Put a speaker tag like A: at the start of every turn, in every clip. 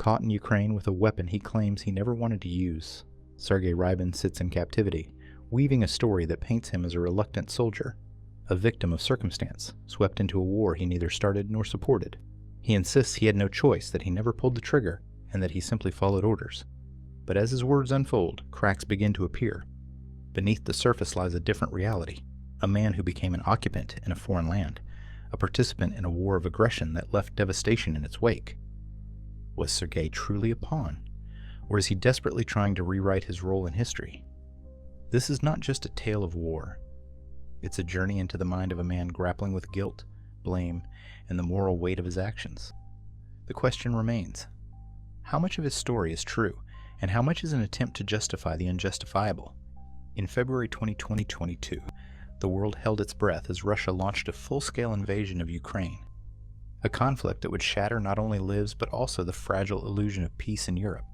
A: caught in Ukraine with a weapon he claims he never wanted to use. Sergey Rybin sits in captivity, weaving a story that paints him as a reluctant soldier, a victim of circumstance, swept into a war he neither started nor supported. He insists he had no choice, that he never pulled the trigger, and that he simply followed orders. But as his words unfold, cracks begin to appear. Beneath the surface lies a different reality, a man who became an occupant in a foreign land, a participant in a war of aggression that left devastation in its wake. Was Sergey truly a pawn, or is he desperately trying to rewrite his role in history? This is not just a tale of war. It's a journey into the mind of a man grappling with guilt, blame, and the moral weight of his actions. The question remains, how much of his story is true, and how much is an attempt to justify the unjustifiable? In February 2022, the world held its breath as Russia launched a full-scale invasion of Ukraine, a conflict that would shatter not only lives but also the fragile illusion of peace in Europe.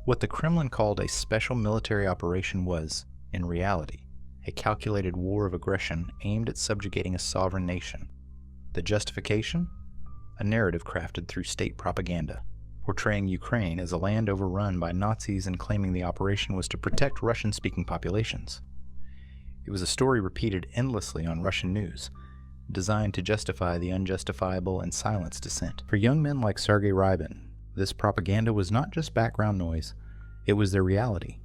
A: What the Kremlin called a special military operation was, in reality, a calculated war of aggression aimed at subjugating a sovereign nation. The justification? A narrative crafted through state propaganda, portraying Ukraine as a land overrun by Nazis and claiming the operation was to protect Russian-speaking populations. It was a story repeated endlessly on Russian news, designed to justify the unjustifiable and silence dissent. For young men like Sergey Rybin, this propaganda was not just background noise, it was their reality.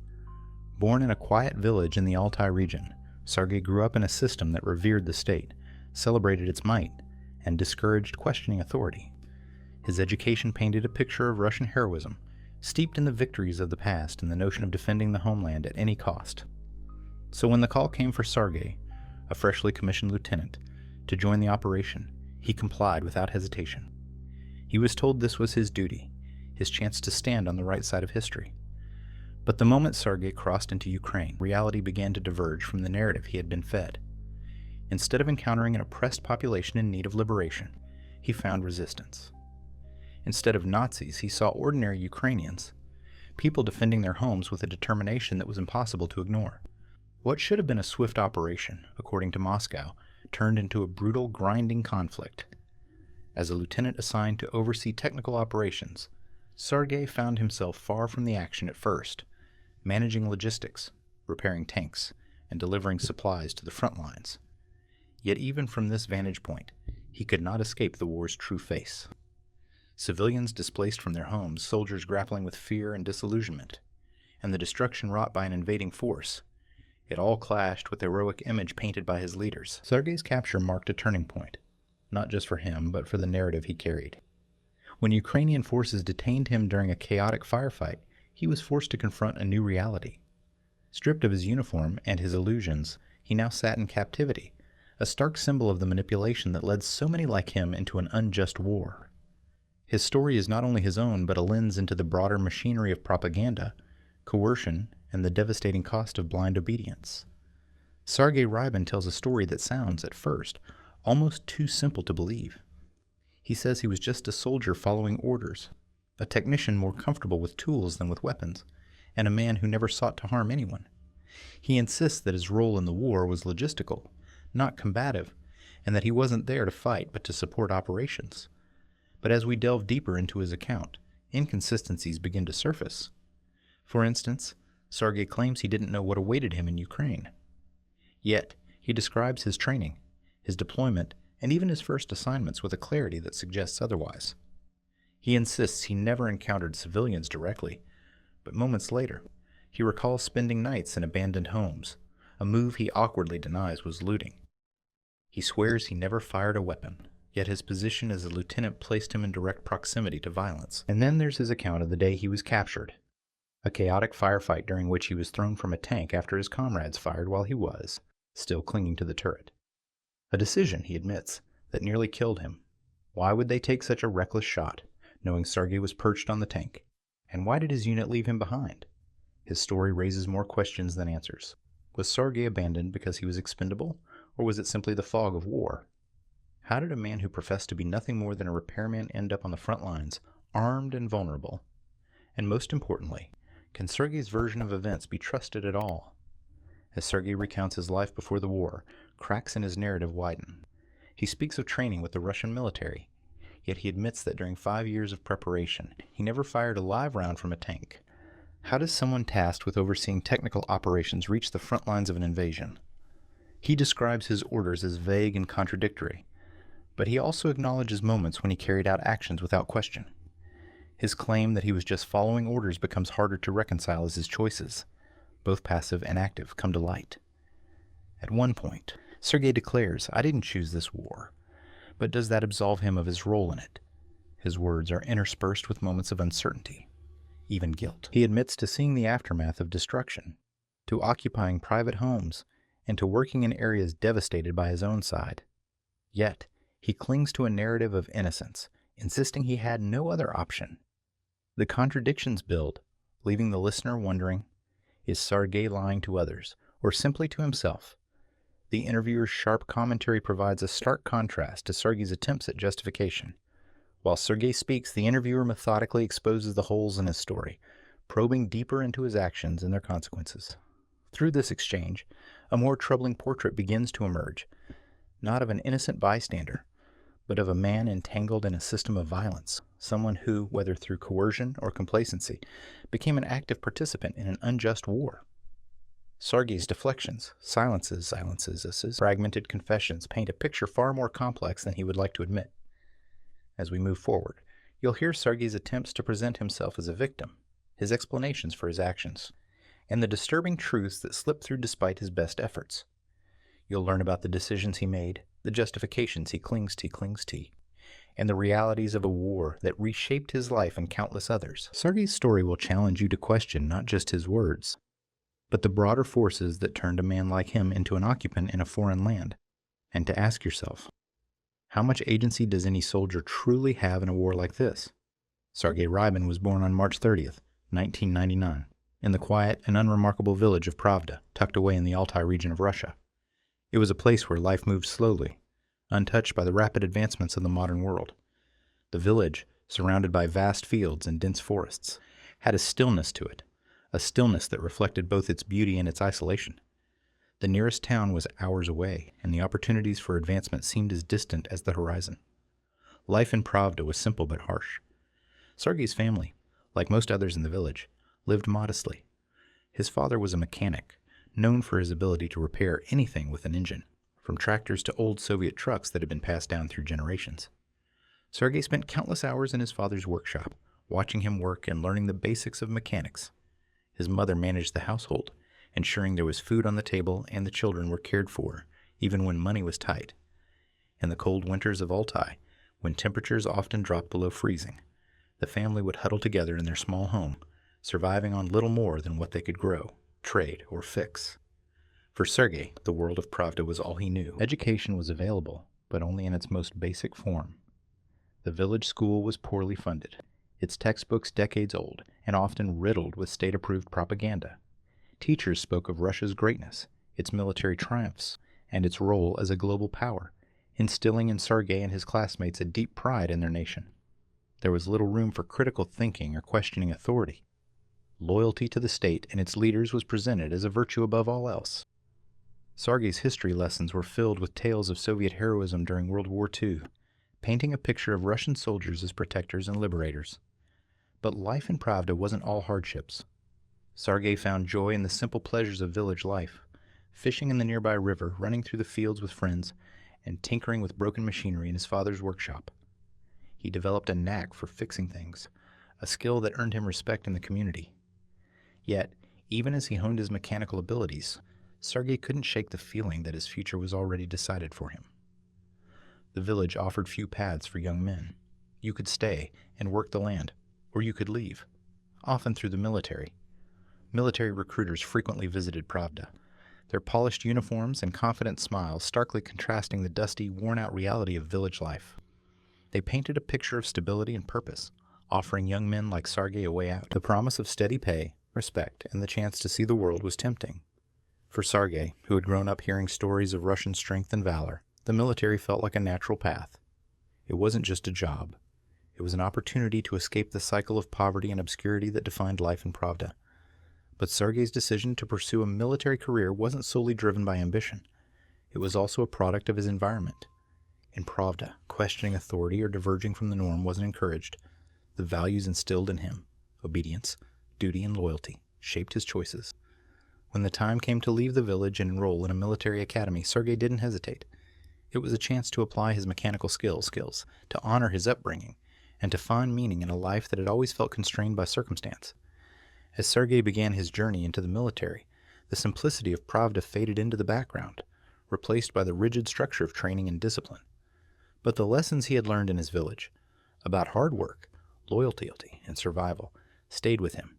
A: Born in a quiet village in the Altai region, Sergey grew up in a system that revered the state, celebrated its might, and discouraged questioning authority. His education painted a picture of Russian heroism, steeped in the victories of the past and the notion of defending the homeland at any cost. So when the call came for Sergey, a freshly commissioned lieutenant, to join the operation, he complied without hesitation. He was told this was his duty, his chance to stand on the right side of history. But the moment Sergey crossed into Ukraine, reality began to diverge from the narrative he had been fed. Instead of encountering an oppressed population in need of liberation, he found resistance. Instead of Nazis, he saw ordinary Ukrainians, people defending their homes with a determination that was impossible to ignore. What should have been a swift operation, according to Moscow, turned into a brutal, grinding conflict. As a lieutenant assigned to oversee technical operations, Sergey found himself far from the action at first, managing logistics, repairing tanks, and delivering supplies to the front lines. Yet even from this vantage point, he could not escape the war's true face. Civilians displaced from their homes, soldiers grappling with fear and disillusionment, and the destruction wrought by an invading force. It all clashed with the heroic image painted by his leaders. Sergey's capture marked a turning point, not just for him, but for the narrative he carried. When Ukrainian forces detained him during a chaotic firefight, he was forced to confront a new reality. Stripped of his uniform and his illusions, he now sat in captivity, a stark symbol of the manipulation that led so many like him into an unjust war. His story is not only his own, but a lens into the broader machinery of propaganda, coercion, and the devastating cost of blind obedience. Sergey Rybin tells a story that sounds, at first, almost too simple to believe. He says he was just a soldier following orders, a technician more comfortable with tools than with weapons, and a man who never sought to harm anyone. He insists that his role in the war was logistical, not combative, and that he wasn't there to fight but to support operations. But as we delve deeper into his account, inconsistencies begin to surface. For instance, Sergey claims he didn't know what awaited him in Ukraine. Yet, he describes his training, his deployment, and even his first assignments with a clarity that suggests otherwise. He insists he never encountered civilians directly, but moments later, he recalls spending nights in abandoned homes, a move he awkwardly denies was looting. He swears he never fired a weapon, yet his position as a lieutenant placed him in direct proximity to violence. And then there's his account of the day he was captured, a chaotic firefight during which he was thrown from a tank after his comrades fired while he was still clinging to the turret. A decision, he admits, that nearly killed him. Why would they take such a reckless shot, knowing Sergey was perched on the tank? And why did his unit leave him behind? His story raises more questions than answers. Was Sergey abandoned because he was expendable, or was it simply the fog of war? How did a man who professed to be nothing more than a repairman end up on the front lines, armed and vulnerable? And most importantly, can Sergey's version of events be trusted at all? As Sergey recounts his life before the war, cracks in his narrative widen. He speaks of training with the Russian military, Yet he admits that during 5 years of preparation, he never fired a live round from a tank. How does someone tasked with overseeing technical operations reach the front lines of an invasion? He describes his orders as vague and contradictory, but he also acknowledges moments when he carried out actions without question. His claim that he was just following orders becomes harder to reconcile as his choices, both passive and active, come to light. At one point, Sergey declares, "I didn't choose this war," but does that absolve him of his role in it? His words are interspersed with moments of uncertainty, even guilt. He admits to seeing the aftermath of destruction, to occupying private homes, and to working in areas devastated by his own side. Yet, he clings to a narrative of innocence, insisting he had no other option. The contradictions build, leaving the listener wondering, is Sergey lying to others, or simply to himself? The interviewer's sharp commentary provides a stark contrast to Sergey's attempts at justification. While Sergey speaks, the interviewer methodically exposes the holes in his story, probing deeper into his actions and their consequences. Through this exchange, a more troubling portrait begins to emerge, not of an innocent bystander, but of a man entangled in a system of violence, someone who, whether through coercion or complacency, became an active participant in an unjust war. Sergey's deflections, silences, fragmented confessions paint a picture far more complex than he would like to admit. As we move forward, you'll hear Sergey's attempts to present himself as a victim, his explanations for his actions, and the disturbing truths that slip through despite his best efforts. You'll learn about the decisions he made, the justifications he clings to, and the realities of a war that reshaped his life and countless others. Sergey's story will challenge you to question not just his words, but the broader forces that turned a man like him into an occupant in a foreign land, and to ask yourself, how much agency does any soldier truly have in a war like this? Sergey Rybin was born on March 30th, 1999, in the quiet and unremarkable village of Pravda, tucked away in the Altai region of Russia. It was a place where life moved slowly, untouched by the rapid advancements of the modern world. The village, surrounded by vast fields and dense forests, had a stillness to it, a stillness that reflected both its beauty and its isolation. The nearest town was hours away, and the opportunities for advancement seemed as distant as the horizon. Life in Pravda was simple but harsh. Sergey's family, like most others in the village, lived modestly. His father was a mechanic, known for his ability to repair anything with an engine, from tractors to old Soviet trucks that had been passed down through generations. Sergey spent countless hours in his father's workshop, watching him work and learning the basics of mechanics. His mother managed the household, ensuring there was food on the table and the children were cared for, even when money was tight. In the cold winters of Altai, when temperatures often dropped below freezing, the family would huddle together in their small home, surviving on little more than what they could grow, trade, or fix. For Sergey, the world of Pravda was all he knew. Education was available, but only in its most basic form. The village school was poorly funded, its textbooks decades old, and often riddled with state-approved propaganda. Teachers spoke of Russia's greatness, its military triumphs, and its role as a global power, instilling in Sergey and his classmates a deep pride in their nation. There was little room for critical thinking or questioning authority. Loyalty to the state and its leaders was presented as a virtue above all else. Sergey's history lessons were filled with tales of Soviet heroism during World War II, painting a picture of Russian soldiers as protectors and liberators. But life in Pravda wasn't all hardships. Sergey found joy in the simple pleasures of village life, fishing in the nearby river, running through the fields with friends, and tinkering with broken machinery in his father's workshop. He developed a knack for fixing things, a skill that earned him respect in the community. Yet, even as he honed his mechanical abilities, Sergey couldn't shake the feeling that his future was already decided for him. The village offered few paths for young men. You could stay and work the land, or you could leave, often through the military. Military recruiters frequently visited Pravda, their polished uniforms and confident smiles starkly contrasting the dusty, worn-out reality of village life. They painted a picture of stability and purpose, offering young men like Sergey a way out. The promise of steady pay, respect, and the chance to see the world was tempting. For Sergey, who had grown up hearing stories of Russian strength and valor, the military felt like a natural path. It wasn't just a job. It was an opportunity to escape the cycle of poverty and obscurity that defined life in Pravda. But Sergey's decision to pursue a military career wasn't solely driven by ambition. It was also a product of his environment. In Pravda, questioning authority or diverging from the norm wasn't encouraged. The values instilled in him, obedience, duty, and loyalty, shaped his choices. When the time came to leave the village and enroll in a military academy, Sergey didn't hesitate. It was a chance to apply his mechanical skills, to honor his upbringing, and to find meaning in a life that had always felt constrained by circumstance. As Sergey began his journey into the military, the simplicity of Pravda faded into the background, replaced by the rigid structure of training and discipline. But the lessons he had learned in his village, about hard work, loyalty, and survival, stayed with him.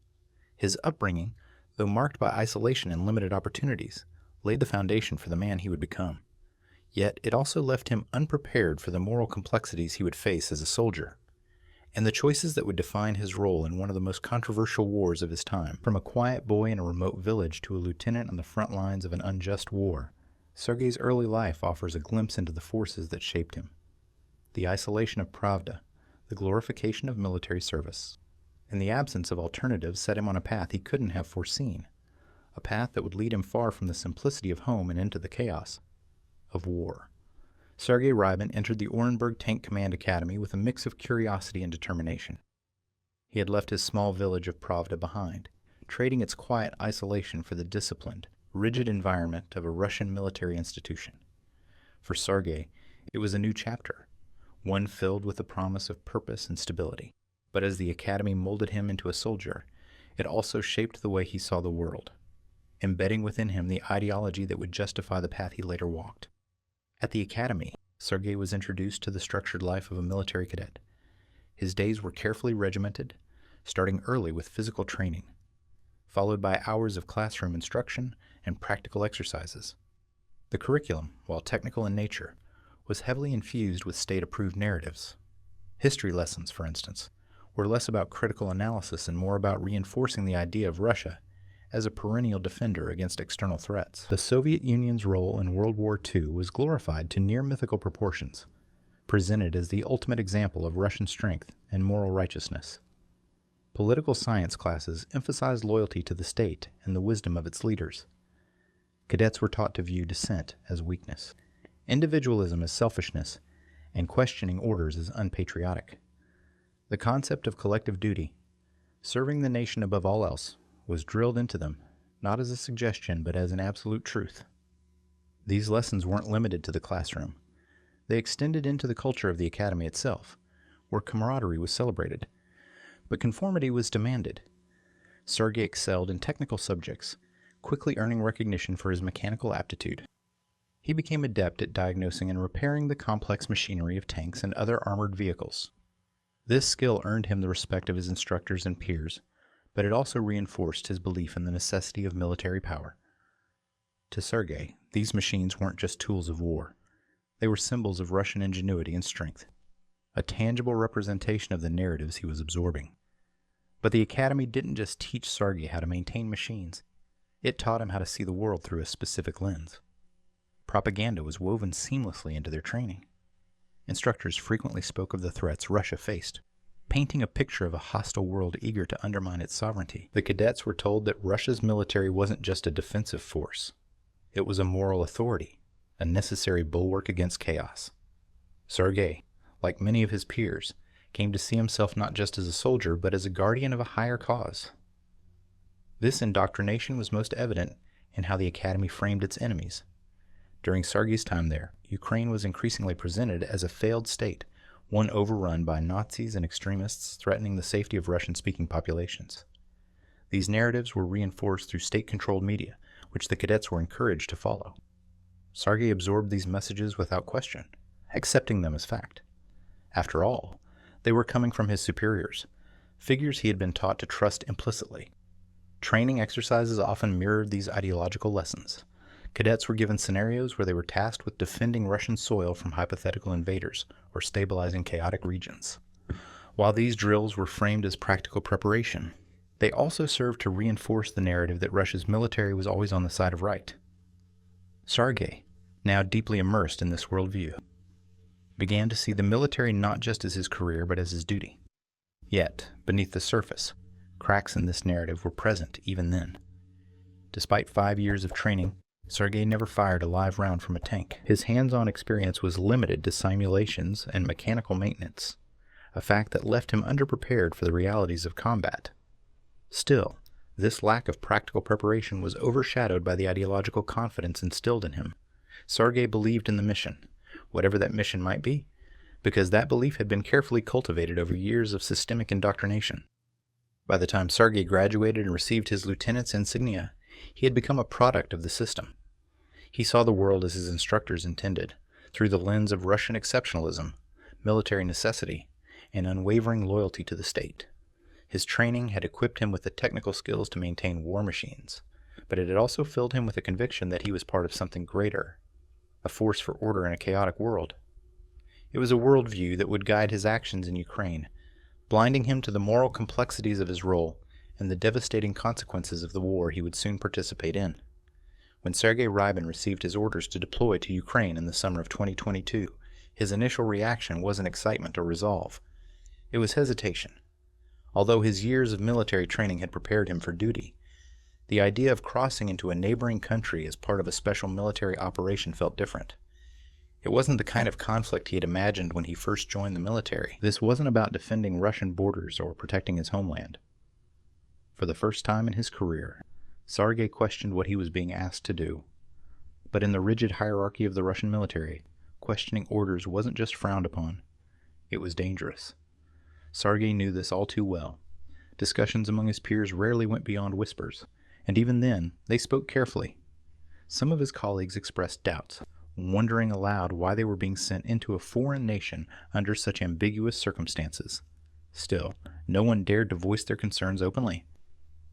A: His upbringing, though marked by isolation and limited opportunities, laid the foundation for the man he would become. Yet it also left him unprepared for the moral complexities he would face as a soldier, and the choices that would define his role in one of the most controversial wars of his time. From a quiet boy in a remote village to a lieutenant on the front lines of an unjust war, Sergey's early life offers a glimpse into the forces that shaped him. The isolation of Pravda, the glorification of military service, and the absence of alternatives set him on a path he couldn't have foreseen, a path that would lead him far from the simplicity of home and into the chaos of war. Sergey Rybin entered the Orenburg Tank Command Academy with a mix of curiosity and determination. He had left his small village of Pravda behind, trading its quiet isolation for the disciplined, rigid environment of a Russian military institution. For Sergey, it was a new chapter, one filled with the promise of purpose and stability. But as the academy molded him into a soldier, it also shaped the way he saw the world, embedding within him the ideology that would justify the path he later walked. At the academy, Sergey was introduced to the structured life of a military cadet. His days were carefully regimented, starting early with physical training, followed by hours of classroom instruction and practical exercises. The curriculum, while technical in nature, was heavily infused with state-approved narratives. History lessons, for instance, were less about critical analysis and more about reinforcing the idea of Russia as a perennial defender against external threats. The Soviet Union's role in World War II was glorified to near mythical proportions, presented as the ultimate example of Russian strength and moral righteousness. Political science classes emphasized loyalty to the state and the wisdom of its leaders. Cadets were taught to view dissent as weakness, individualism as selfishness, and questioning orders as unpatriotic. The concept of collective duty, serving the nation above all else, was drilled into them, not as a suggestion but as an absolute truth. These lessons weren't limited to the classroom. They extended into the culture of the academy itself, where camaraderie was celebrated, but conformity was demanded. Sergey excelled in technical subjects, quickly earning recognition for his mechanical aptitude. He became adept at diagnosing and repairing the complex machinery of tanks and other armored vehicles. This skill earned him the respect of his instructors and peers, but it also reinforced his belief in the necessity of military power. To Sergey, these machines weren't just tools of war. They were symbols of Russian ingenuity and strength, a tangible representation of the narratives he was absorbing. But the academy didn't just teach Sergey how to maintain machines. It taught him how to see the world through a specific lens. Propaganda was woven seamlessly into their training. Instructors frequently spoke of the threats Russia faced, painting a picture of a hostile world eager to undermine its sovereignty. The cadets were told that Russia's military wasn't just a defensive force. It was a moral authority, a necessary bulwark against chaos. Sergey, like many of his peers, came to see himself not just as a soldier, but as a guardian of a higher cause. This indoctrination was most evident in how the academy framed its enemies. During Sergey's time there, Ukraine was increasingly presented as a failed state, one overrun by Nazis and extremists threatening the safety of Russian-speaking populations. These narratives were reinforced through state-controlled media, which the cadets were encouraged to follow. Sergey absorbed these messages without question, accepting them as fact. After all, they were coming from his superiors, figures he had been taught to trust implicitly. Training exercises often mirrored these ideological lessons. Cadets were given scenarios where they were tasked with defending Russian soil from hypothetical invaders or stabilizing chaotic regions. While these drills were framed as practical preparation, they also served to reinforce the narrative that Russia's military was always on the side of right. Sergey, now deeply immersed in this worldview, began to see the military not just as his career but as his duty. Yet, beneath the surface, cracks in this narrative were present even then. Despite 5 years of training, Sergey never fired a live round from a tank. His hands-on experience was limited to simulations and mechanical maintenance, a fact that left him underprepared for the realities of combat. Still, this lack of practical preparation was overshadowed by the ideological confidence instilled in him. Sergey believed in the mission, whatever that mission might be, because that belief had been carefully cultivated over years of systemic indoctrination. By the time Sergey graduated and received his lieutenant's insignia, he had become a product of the system. He saw the world as his instructors intended, through the lens of Russian exceptionalism, military necessity, and unwavering loyalty to the state. His training had equipped him with the technical skills to maintain war machines, but it had also filled him with a conviction that he was part of something greater, a force for order in a chaotic world. It was a worldview that would guide his actions in Ukraine, blinding him to the moral complexities of his role and the devastating consequences of the war he would soon participate in. When Sergey Rybin received his orders to deploy to Ukraine in the summer of 2022, his initial reaction wasn't excitement or resolve. It was hesitation. Although his years of military training had prepared him for duty, the idea of crossing into a neighboring country as part of a special military operation felt different. It wasn't the kind of conflict he had imagined when he first joined the military. This wasn't about defending Russian borders or protecting his homeland. For the first time in his career, Sergey questioned what he was being asked to do. But in the rigid hierarchy of the Russian military, questioning orders wasn't just frowned upon. It was dangerous. Sergey knew this all too well. Discussions among his peers rarely went beyond whispers, and even then, they spoke carefully. Some of his colleagues expressed doubts, wondering aloud why they were being sent into a foreign nation under such ambiguous circumstances. Still, no one dared to voice their concerns openly.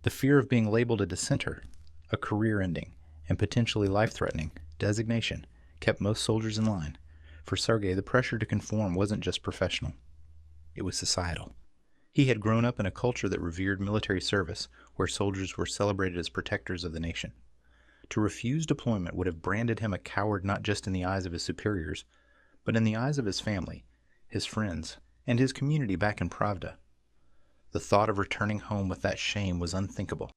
A: The fear of being labeled a dissenter, a career-ending, and potentially life-threatening designation kept most soldiers in line. For Sergey, the pressure to conform wasn't just professional. It was societal. He had grown up in a culture that revered military service, where soldiers were celebrated as protectors of the nation. To refuse deployment would have branded him a coward not just in the eyes of his superiors, but in the eyes of his family, his friends, and his community back in Pravda. The thought of returning home with that shame was unthinkable.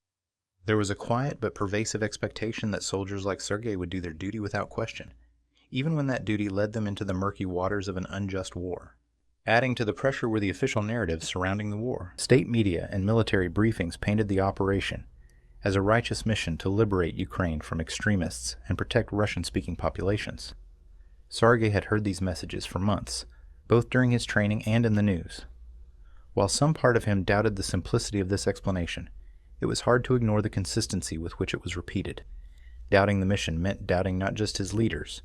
A: There was a quiet but pervasive expectation that soldiers like Sergey would do their duty without question, even when that duty led them into the murky waters of an unjust war. Adding to the pressure were the official narratives surrounding the war. State media and military briefings painted the operation as a righteous mission to liberate Ukraine from extremists and protect Russian-speaking populations. Sergey had heard these messages for months, both during his training and in the news. While some part of him doubted the simplicity of this explanation, it was hard to ignore the consistency with which it was repeated. Doubting the mission meant doubting not just his leaders,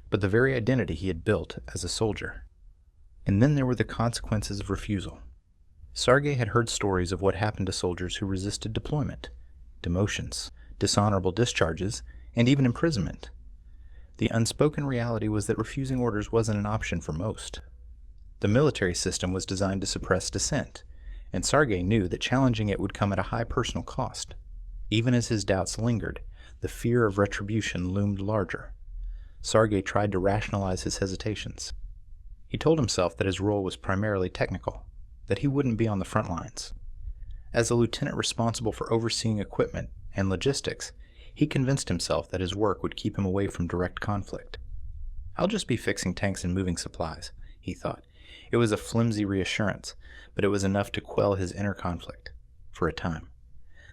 A: but the very identity he had built as a soldier. And then there were the consequences of refusal. Sergey had heard stories of what happened to soldiers who resisted deployment: demotions, dishonorable discharges, and even imprisonment. The unspoken reality was that refusing orders wasn't an option for most. The military system was designed to suppress dissent, and Sergey knew that challenging it would come at a high personal cost. Even as his doubts lingered, the fear of retribution loomed larger. Sergey tried to rationalize his hesitations. He told himself that his role was primarily technical, that he wouldn't be on the front lines. As a lieutenant responsible for overseeing equipment and logistics, he convinced himself that his work would keep him away from direct conflict. "I'll just be fixing tanks and moving supplies," he thought. It was a flimsy reassurance, but it was enough to quell his inner conflict, for a time.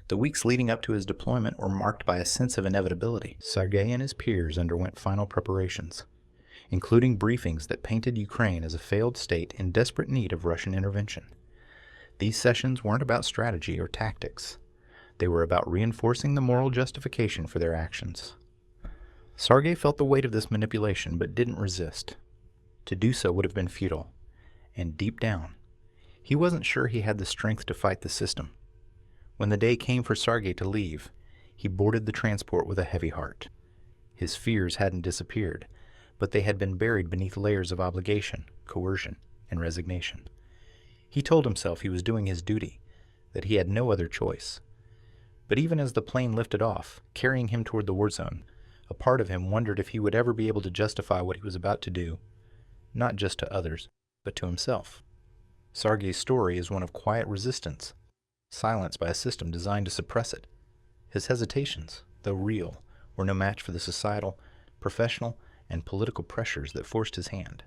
A: The weeks leading up to his deployment were marked by a sense of inevitability. Sergey and his peers underwent final preparations, including briefings that painted Ukraine as a failed state in desperate need of Russian intervention. These sessions weren't about strategy or tactics. They were about reinforcing the moral justification for their actions. Sergey felt the weight of this manipulation but didn't resist. To do so would have been futile. And deep down, he wasn't sure he had the strength to fight the system. When the day came for Sergey to leave, he boarded the transport with a heavy heart. His fears hadn't disappeared, but they had been buried beneath layers of obligation, coercion, and resignation. He told himself he was doing his duty, that he had no other choice. But even as the plane lifted off, carrying him toward the war zone, a part of him wondered if he would ever be able to justify what he was about to do, not just to others, but to himself. Sergey's story is one of quiet resistance, silenced by a system designed to suppress it. His hesitations, though real, were no match for the societal, professional, and political pressures that forced his hand.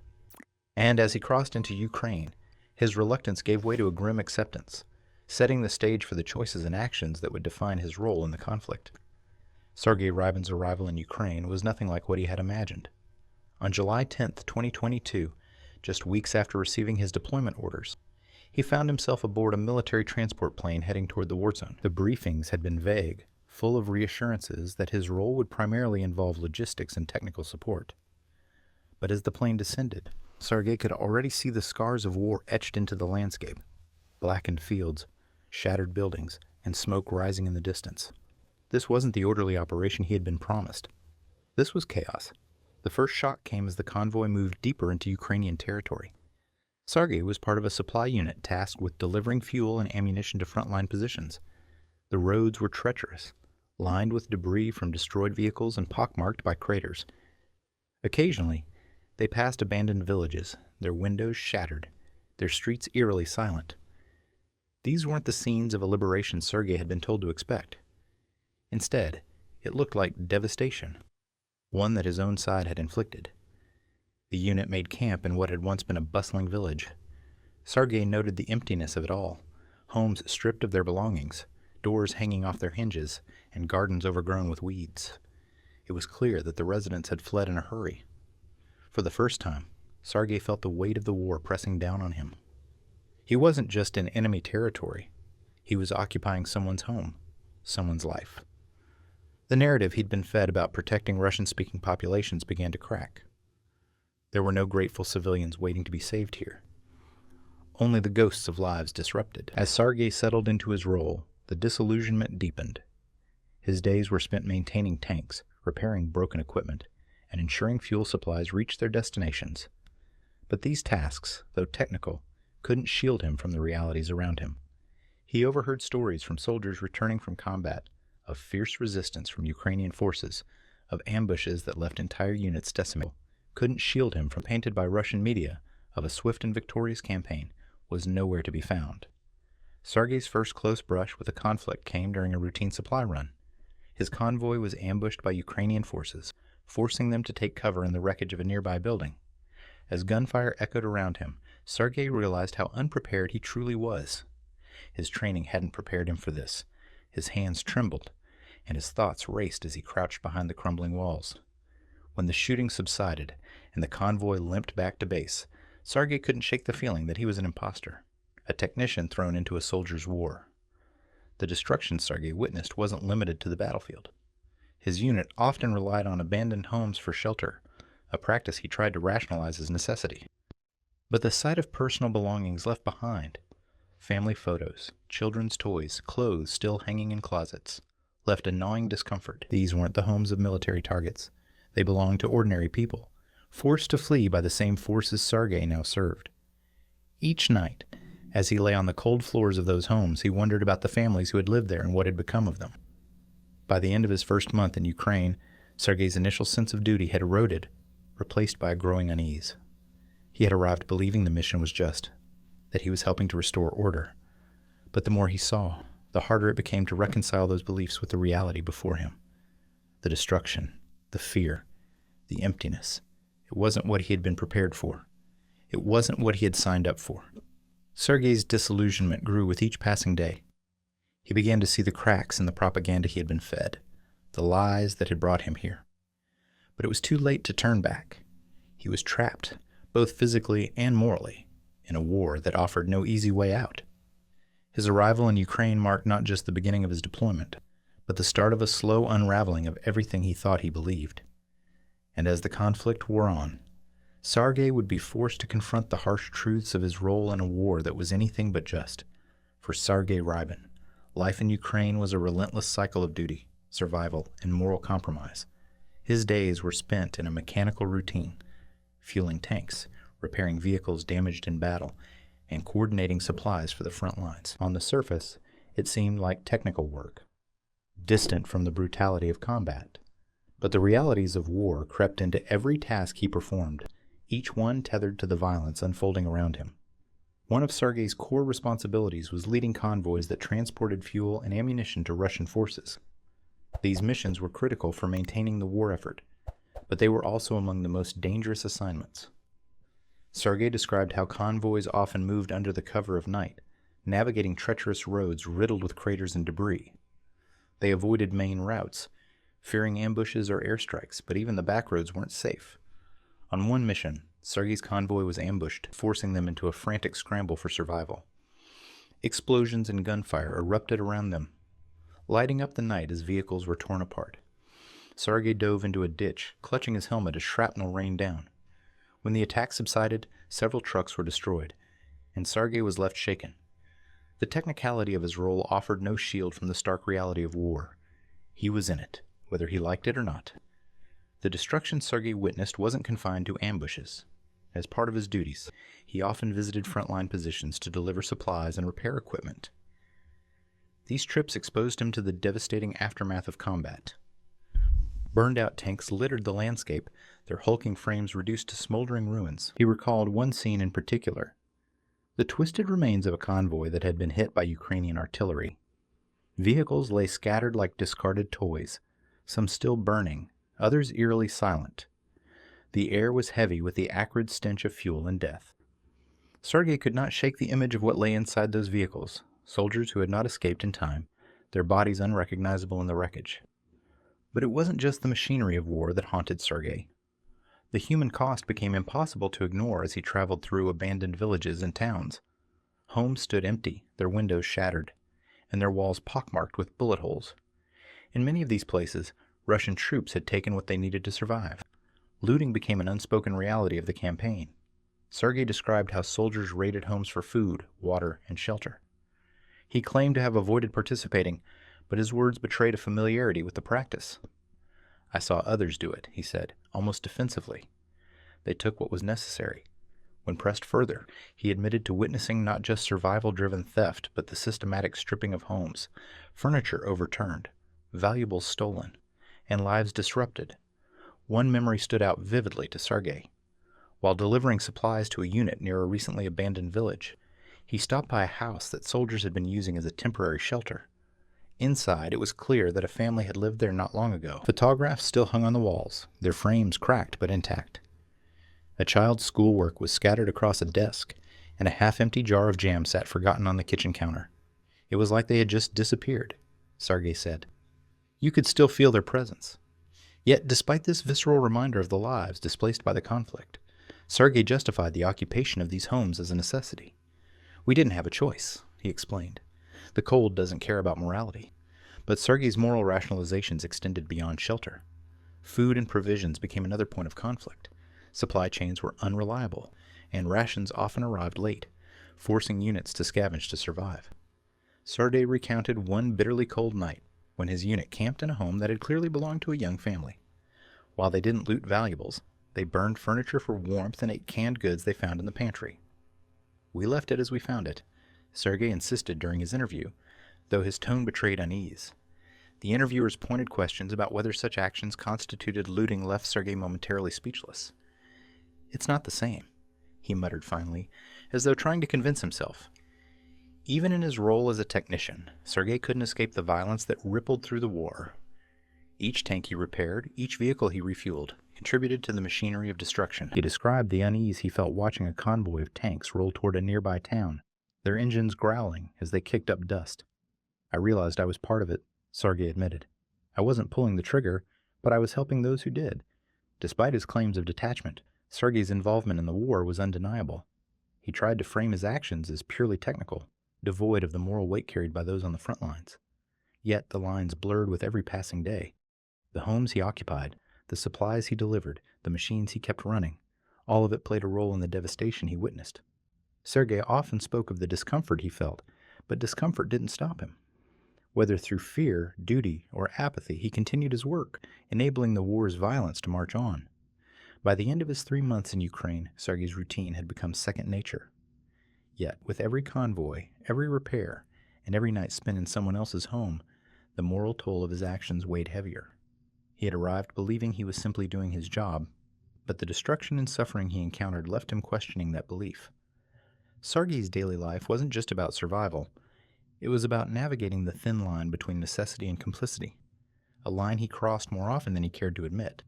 A: And as he crossed into Ukraine, his reluctance gave way to a grim acceptance, setting the stage for the choices and actions that would define his role in the conflict. Sergey Rybin's arrival in Ukraine was nothing like what he had imagined. On July 10, 2022, just weeks after receiving his deployment orders, he found himself aboard a military transport plane heading toward the war zone. The briefings had been vague, full of reassurances that his role would primarily involve logistics and technical support. But as the plane descended, Sergey could already see the scars of war etched into the landscape: blackened fields, shattered buildings, and smoke rising in the distance. This wasn't the orderly operation he had been promised. This was chaos. The first shock came as the convoy moved deeper into Ukrainian territory. Sergey was part of a supply unit tasked with delivering fuel and ammunition to frontline positions. The roads were treacherous, lined with debris from destroyed vehicles and pockmarked by craters. Occasionally, they passed abandoned villages, their windows shattered, their streets eerily silent. These weren't the scenes of a liberation Sergey had been told to expect. Instead, it looked like devastation, one that his own side had inflicted. The unit made camp in what had once been a bustling village. Sergey noted the emptiness of it all: homes stripped of their belongings, doors hanging off their hinges, and gardens overgrown with weeds. It was clear that the residents had fled in a hurry. For the first time, Sergey felt the weight of the war pressing down on him. He wasn't just in enemy territory. He was occupying someone's home, someone's life. The narrative he'd been fed about protecting Russian-speaking populations began to crack. There were no grateful civilians waiting to be saved here. Only the ghosts of lives disrupted. As Sergey settled into his role, the disillusionment deepened. His days were spent maintaining tanks, repairing broken equipment, and ensuring fuel supplies reached their destinations. But these tasks, though technical, couldn't shield him from the realities around him. He overheard stories from soldiers returning from combat, of fierce resistance from Ukrainian forces, of ambushes that left entire units decimated. Couldn't shield him from painted by Russian media of a swift and victorious campaign was nowhere to be found. Sergey's first close brush with the conflict came during a routine supply run. His convoy was ambushed by Ukrainian forces, forcing them to take cover in the wreckage of a nearby building. As gunfire echoed around him, Sergey realized how unprepared he truly was. His training hadn't prepared him for this. His hands trembled, and his thoughts raced as he crouched behind the crumbling walls. When the shooting subsided and the convoy limped back to base, Sergey couldn't shake the feeling that he was an imposter, a technician thrown into a soldier's war. The destruction Sergey witnessed wasn't limited to the battlefield. His unit often relied on abandoned homes for shelter, a practice he tried to rationalize as necessity. But the sight of personal belongings left behind, family photos, children's toys, clothes still hanging in closets, left a gnawing discomfort. These weren't the homes of military targets. They belonged to ordinary people, forced to flee by the same forces Sergey now served. Each night, as he lay on the cold floors of those homes, he wondered about the families who had lived there and what had become of them. By the end of his first month in Ukraine, Sergey's initial sense of duty had eroded, replaced by a growing unease. He had arrived believing the mission was just, that he was helping to restore order. But the more he saw, the harder it became to reconcile those beliefs with the reality before him. The destruction, the fear, the emptiness. It wasn't what he had been prepared for. It wasn't what he had signed up for. Sergey's disillusionment grew with each passing day. He began to see the cracks in the propaganda he had been fed, the lies that had brought him here. But it was too late to turn back. He was trapped, both physically and morally, in a war that offered no easy way out. His arrival in Ukraine marked not just the beginning of his deployment, but the start of a slow unraveling of everything he thought he believed. And as the conflict wore on, Sergey would be forced to confront the harsh truths of his role in a war that was anything but just. For Sergey Rybin, life in Ukraine was a relentless cycle of duty, survival, and moral compromise. His days were spent in a mechanical routine, fueling tanks, repairing vehicles damaged in battle, and coordinating supplies for the front lines. On the surface, it seemed like technical work, distant from the brutality of combat. But the realities of war crept into every task he performed, each one tethered to the violence unfolding around him. One of Sergey's core responsibilities was leading convoys that transported fuel and ammunition to Russian forces. These missions were critical for maintaining the war effort, but they were also among the most dangerous assignments. Sergey described how convoys often moved under the cover of night, navigating treacherous roads riddled with craters and debris. They avoided main routes, fearing ambushes or airstrikes, but even the back roads weren't safe. On one mission, Sergey's convoy was ambushed, forcing them into a frantic scramble for survival. Explosions and gunfire erupted around them, lighting up the night as vehicles were torn apart. Sergey dove into a ditch, clutching his helmet as shrapnel rained down. When the attack subsided, several trucks were destroyed, and Sergey was left shaken. The technicality of his role offered no shield from the stark reality of war. He was in it, whether he liked it or not. The destruction Sergey witnessed wasn't confined to ambushes. As part of his duties, he often visited frontline positions to deliver supplies and repair equipment. These trips exposed him to the devastating aftermath of combat. Burned-out tanks littered the landscape, their hulking frames reduced to smoldering ruins. He recalled one scene in particular: the twisted remains of a convoy that had been hit by Ukrainian artillery. Vehicles lay scattered like discarded toys, some still burning, others eerily silent. The air was heavy with the acrid stench of fuel and death. Sergey could not shake the image of what lay inside those vehicles, soldiers who had not escaped in time, their bodies unrecognizable in the wreckage. But it wasn't just the machinery of war that haunted Sergey. The human cost became impossible to ignore as he traveled through abandoned villages and towns. Homes stood empty, their windows shattered, and their walls pockmarked with bullet holes. In many of these places, Russian troops had taken what they needed to survive. Looting became an unspoken reality of the campaign. Sergey described how soldiers raided homes for food, water, and shelter. He claimed to have avoided participating, but his words betrayed a familiarity with the practice. "I saw others do it," he said, almost defensively. They took what was necessary. When pressed further, he admitted to witnessing not just survival-driven theft, but the systematic stripping of homes, furniture overturned, valuables stolen, and lives disrupted. One memory stood out vividly to Sergey. While delivering supplies to a unit near a recently abandoned village, he stopped by a house that soldiers had been using as a temporary shelter. Inside, it was clear that a family had lived there not long ago. Photographs still hung on the walls, their frames cracked but intact. A child's schoolwork was scattered across a desk, and a half-empty jar of jam sat forgotten on the kitchen counter. It was like they had just disappeared, Sergey said. You could still feel their presence. Yet, despite this visceral reminder of the lives displaced by the conflict, Sergey justified the occupation of these homes as a necessity. "We didn't have a choice," he explained. "The cold doesn't care about morality." But Sergey's moral rationalizations extended beyond shelter. Food and provisions became another point of conflict. Supply chains were unreliable, and rations often arrived late, forcing units to scavenge to survive. Sergey recounted one bitterly cold night when his unit camped in a home that had clearly belonged to a young family. While they didn't loot valuables, they burned furniture for warmth and ate canned goods they found in the pantry. "We left it as we found it," Sergey insisted during his interview, though his tone betrayed unease. The interviewer's pointed questions about whether such actions constituted looting left Sergey momentarily speechless. "It's not the same," he muttered finally, as though trying to convince himself. Even in his role as a technician, Sergey couldn't escape the violence that rippled through the war. Each tank he repaired, each vehicle he refueled, contributed to the machinery of destruction. He described the unease he felt watching a convoy of tanks roll toward a nearby town, their engines growling as they kicked up dust. "I realized I was part of it," Sergey admitted. "I wasn't pulling the trigger, but I was helping those who did." Despite his claims of detachment, Sergey's involvement in the war was undeniable. He tried to frame his actions as purely technical, devoid of the moral weight carried by those on the front lines. Yet the lines blurred with every passing day. The homes he occupied, the supplies he delivered, the machines he kept running, all of it played a role in the devastation he witnessed. Sergey often spoke of the discomfort he felt, but discomfort didn't stop him. Whether through fear, duty, or apathy, he continued his work, enabling the war's violence to march on. By the end of his 3 months in Ukraine, Sergey's routine had become second nature. Yet, with every convoy, every repair, and every night spent in someone else's home, the moral toll of his actions weighed heavier. He had arrived believing he was simply doing his job, but the destruction and suffering he encountered left him questioning that belief. Sergey's daily life wasn't just about survival. It was about navigating the thin line between necessity and complicity. a line he crossed more often than he cared to admit.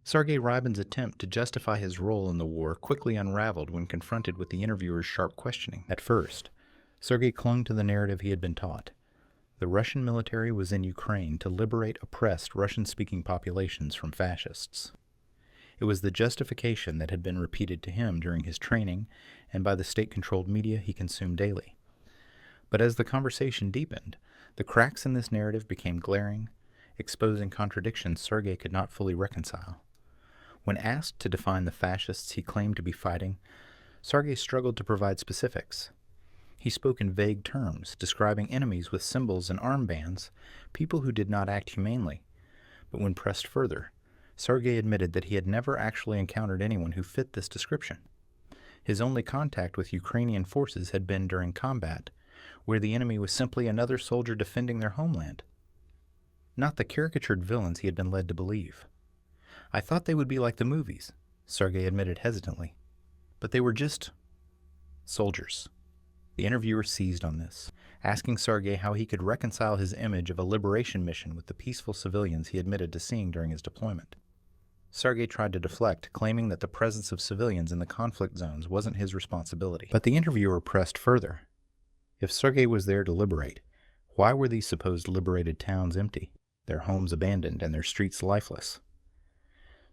A: Sergey Rybin's attempt to justify his role in the war quickly unraveled when confronted with the interviewer's sharp questioning. At first, Sergey clung to the narrative he had been taught. The Russian military was in Ukraine to liberate oppressed Russian-speaking populations from fascists. It was the justification that had been repeated to him during his training and by the state-controlled media he consumed daily. But as the conversation deepened, the cracks in this narrative became glaring, exposing contradictions Sergey could not fully reconcile. When asked to define the fascists he claimed to be fighting, Sergey struggled to provide specifics. He spoke in vague terms, describing enemies with symbols and armbands, people who did not act humanely. But when pressed further, Sergey admitted that he had never actually encountered anyone who fit this description. His only contact with Ukrainian forces had been during combat, where the enemy was simply another soldier defending their homeland. Not the caricatured villains he had been led to believe. "I thought they would be like the movies," Sergey admitted hesitantly. "But they were just soldiers." The interviewer seized on this, asking Sergey how he could reconcile his image of a liberation mission with the peaceful civilians he admitted to seeing during his deployment. Sergey tried to deflect, claiming that the presence of civilians in the conflict zones wasn't his responsibility. But the interviewer pressed further. If Sergey was there to liberate, why were these supposed liberated towns empty, their homes abandoned and their streets lifeless?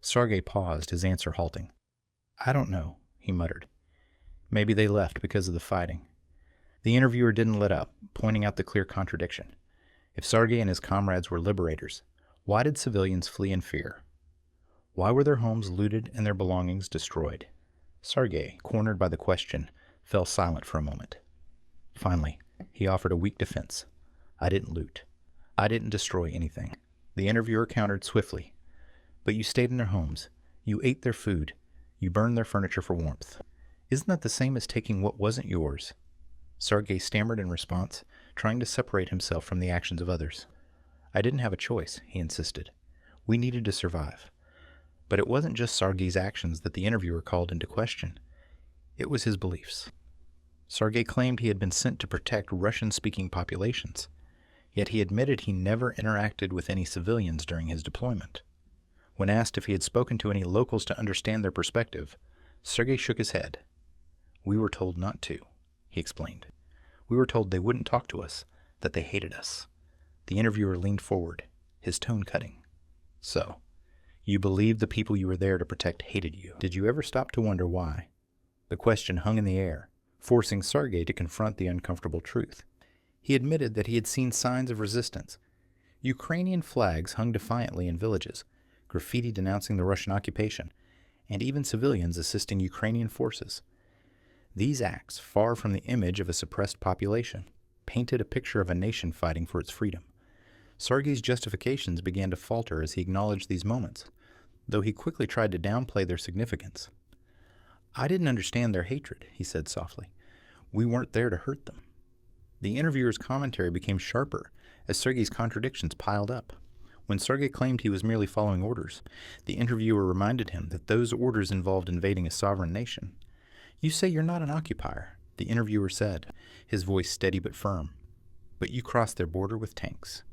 A: Sergey paused, his answer halting. "I don't know," he muttered. "Maybe they left because of the fighting." The interviewer didn't let up, pointing out the clear contradiction. If Sergey and his comrades were liberators, why did civilians flee in fear? Why were their homes looted and their belongings destroyed? Sergey, cornered by the question, fell silent for a moment. Finally, he offered a weak defense. "I didn't loot. I didn't destroy anything." The interviewer countered swiftly. "But you stayed in their homes. You ate their food. You burned their furniture for warmth. Isn't that the same as taking what wasn't yours?" Sergey stammered in response, trying to separate himself from the actions of others. "I didn't have a choice," he insisted. "We needed to survive." But it wasn't just Sergey's actions that the interviewer called into question. It was his beliefs. Sergey claimed he had been sent to protect Russian-speaking populations, yet he admitted he never interacted with any civilians during his deployment. When asked if he had spoken to any locals to understand their perspective, Sergey shook his head. "We were told not to," he explained. "We were told they wouldn't talk to us, that they hated us." The interviewer leaned forward, his tone cutting. "So, you believed the people you were there to protect hated you. Did you ever stop to wonder why?" The question hung in the air, forcing Sergey to confront the uncomfortable truth. He admitted that he had seen signs of resistance. Ukrainian flags hung defiantly in villages, graffiti denouncing the Russian occupation, and even civilians assisting Ukrainian forces. These acts, far from the image of a suppressed population, painted a picture of a nation fighting for its freedom. Sergey's justifications began to falter as he acknowledged these moments, though he quickly tried to downplay their significance. "I didn't understand their hatred," he said softly. "We weren't there to hurt them." The interviewer's commentary became sharper as Sergey's contradictions piled up. When Sergey claimed he was merely following orders, the interviewer reminded him that those orders involved invading a sovereign nation. "You say you're not an occupier," the interviewer said, his voice steady but firm. "But you crossed their border with tanks.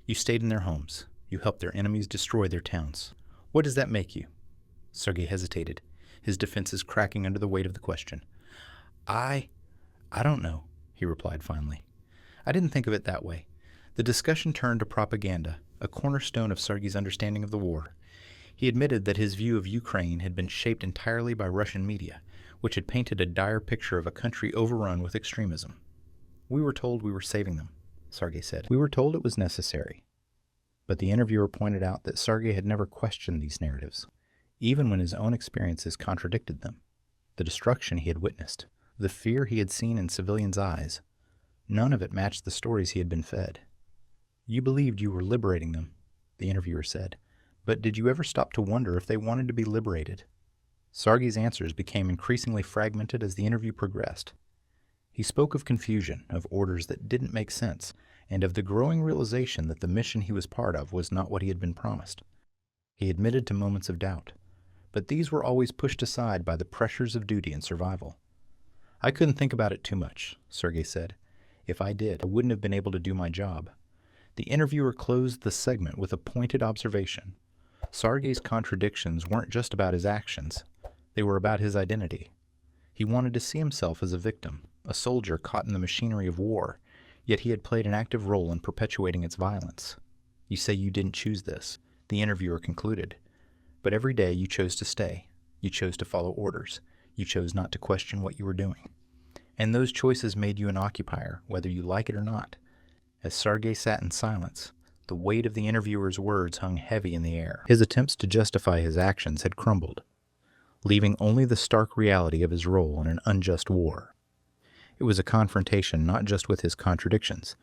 A: You stayed in their homes. You helped their enemies destroy their towns. What does that make you?" Sergey hesitated, his defenses cracking under the weight of the question. I don't know," he replied finally. "I didn't think of it that way." The discussion turned to propaganda, a cornerstone of Sergey's understanding of the war. He admitted that his view of Ukraine had been shaped entirely by Russian media, which had painted a dire picture of a country overrun with extremism. "We were told we were saving them," Sergey said. "We were told it was necessary." But the interviewer pointed out that Sergey had never questioned these narratives, even when his own experiences contradicted them. The destruction he had witnessed, the fear he had seen in civilians' eyes, none of it matched the stories he had been fed. "You believed you were liberating them," the interviewer said, "but did you ever stop to wonder if they wanted to be liberated?" Sergey's answers became increasingly fragmented as the interview progressed. He spoke of confusion, of orders that didn't make sense, and of the growing realization that the mission he was part of was not what he had been promised. He admitted to moments of doubt, but these were always pushed aside by the pressures of duty and survival. "I couldn't think about it too much," Sergey said. "If I did, I wouldn't have been able to do my job. The interviewer closed the segment with a pointed observation. Sergey's contradictions weren't just about his actions. They were about his identity. He wanted to see himself as a victim, a soldier caught in the machinery of war, yet he had played an active role in perpetuating its violence. You say you didn't choose this, the interviewer concluded. But every day you chose to stay. You chose to follow orders. You chose not to question what you were doing. And those choices made you an occupier, whether you like it or not. As Sergey sat in silence, the weight of the interviewer's words hung heavy in the air. His attempts to justify his actions had crumbled, leaving only the stark reality of his role in an unjust war. It was a confrontation not just with his contradictions,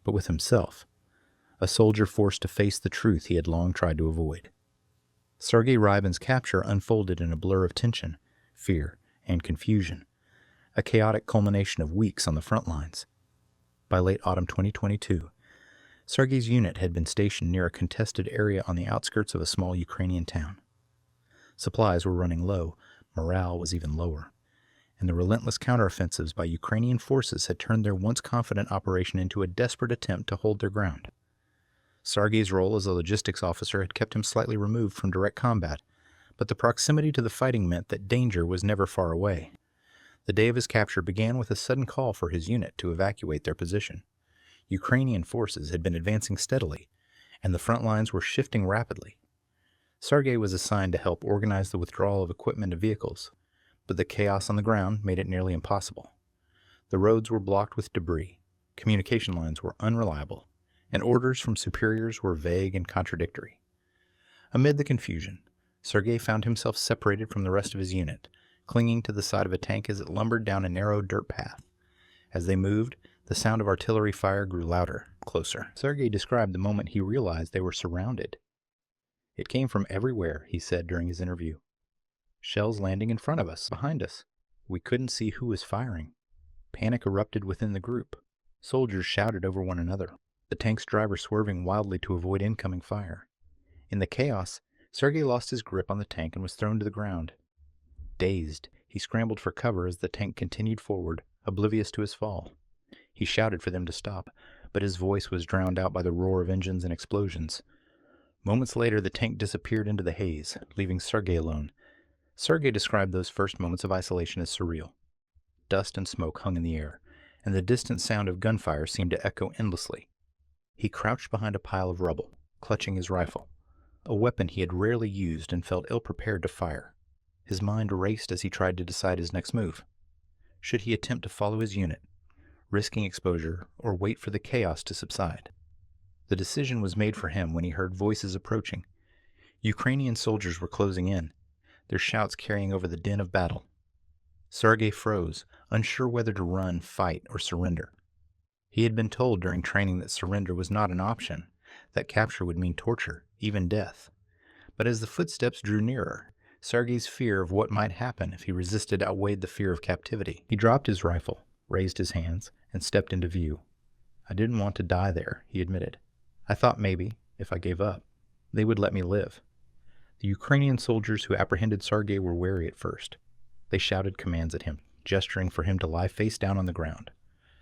A: but with himself, a soldier forced to face the truth he had long tried to avoid. Sergey Rybin's capture unfolded in a blur of tension, fear, and confusion, a chaotic culmination of weeks on the front lines. By late autumn 2022, Sergey's unit had been stationed near a contested area on the outskirts of a small Ukrainian town. Supplies were running low, morale was even lower, and the relentless counteroffensives by Ukrainian forces had turned their once confident operation into a desperate attempt to hold their ground. Sergey's role as a logistics officer had kept him slightly removed from direct combat, but the proximity to the fighting meant that danger was never far away. The day of his capture began with a sudden call for his unit to evacuate their position. Ukrainian forces had been advancing steadily, and the front lines were shifting rapidly. Sergey was assigned to help organize the withdrawal of equipment and vehicles, but the chaos on the ground made it nearly impossible. The roads were blocked with debris, communication lines were unreliable, and orders from superiors were vague and contradictory. Amid the confusion, Sergey found himself separated from the rest of his unit, clinging to the side of a tank as it lumbered down a narrow dirt path. As they moved, the sound of artillery fire grew louder, closer. Sergey described the moment he realized they were surrounded. "It came from everywhere," he said during his interview. "Shells landing in front of us, behind us. We couldn't see who was firing. Panic erupted within the group. Soldiers shouted over one another, the tank's driver swerving wildly to avoid incoming fire. In the chaos, Sergey lost his grip on the tank and was thrown to the ground. Dazed, he scrambled for cover as the tank continued forward, oblivious to his fall. He shouted for them to stop, but his voice was drowned out by the roar of engines and explosions. Moments later, the tank disappeared into the haze, leaving Sergey alone. Sergey described those first moments of isolation as surreal. Dust and smoke hung in the air, and the distant sound of gunfire seemed to echo endlessly. He crouched behind a pile of rubble, clutching his rifle, a weapon he had rarely used and felt ill-prepared to fire. His mind raced as he tried to decide his next move. Should he attempt to follow his unit, risking exposure, or wait for the chaos to subside? The decision was made for him when he heard voices approaching. Ukrainian soldiers were closing in, their shouts carrying over the din of battle. Sergey froze, unsure whether to run, fight, or surrender. He had been told during training that surrender was not an option, that capture would mean torture, even death. But as the footsteps drew nearer, Sergey's fear of what might happen if he resisted outweighed the fear of captivity. He dropped his rifle, raised his hands, and stepped into view. "I didn't want to die there," he admitted. "I thought maybe, if I gave up, they would let me live." The Ukrainian soldiers who apprehended Sergey were wary at first. They shouted commands at him, gesturing for him to lie face down on the ground.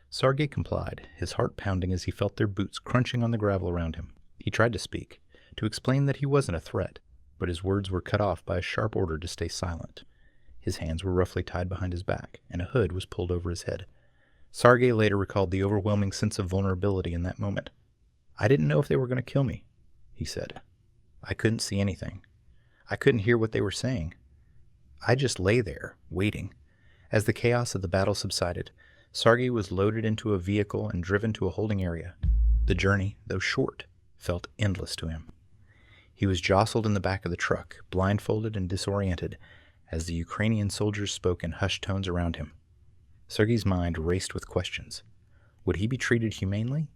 A: Sergey complied, his heart pounding as he felt their boots crunching on the gravel around him. He tried to speak, to explain that he wasn't a threat, but his words were cut off by a sharp order to stay silent. His hands were roughly tied behind his back, and a hood was pulled over his head. Sergey later recalled the overwhelming sense of vulnerability in that moment. "I didn't know if they were going to kill me," he said. "I couldn't see anything. I couldn't hear what they were saying. I just lay there, waiting." As the chaos of the battle subsided, Sergey was loaded into a vehicle and driven to a holding area. The journey, though short, felt endless to him. He was jostled in the back of the truck, blindfolded and disoriented, as the Ukrainian soldiers spoke in hushed tones around him. Sergey's mind raced with questions. Would he be treated humanely?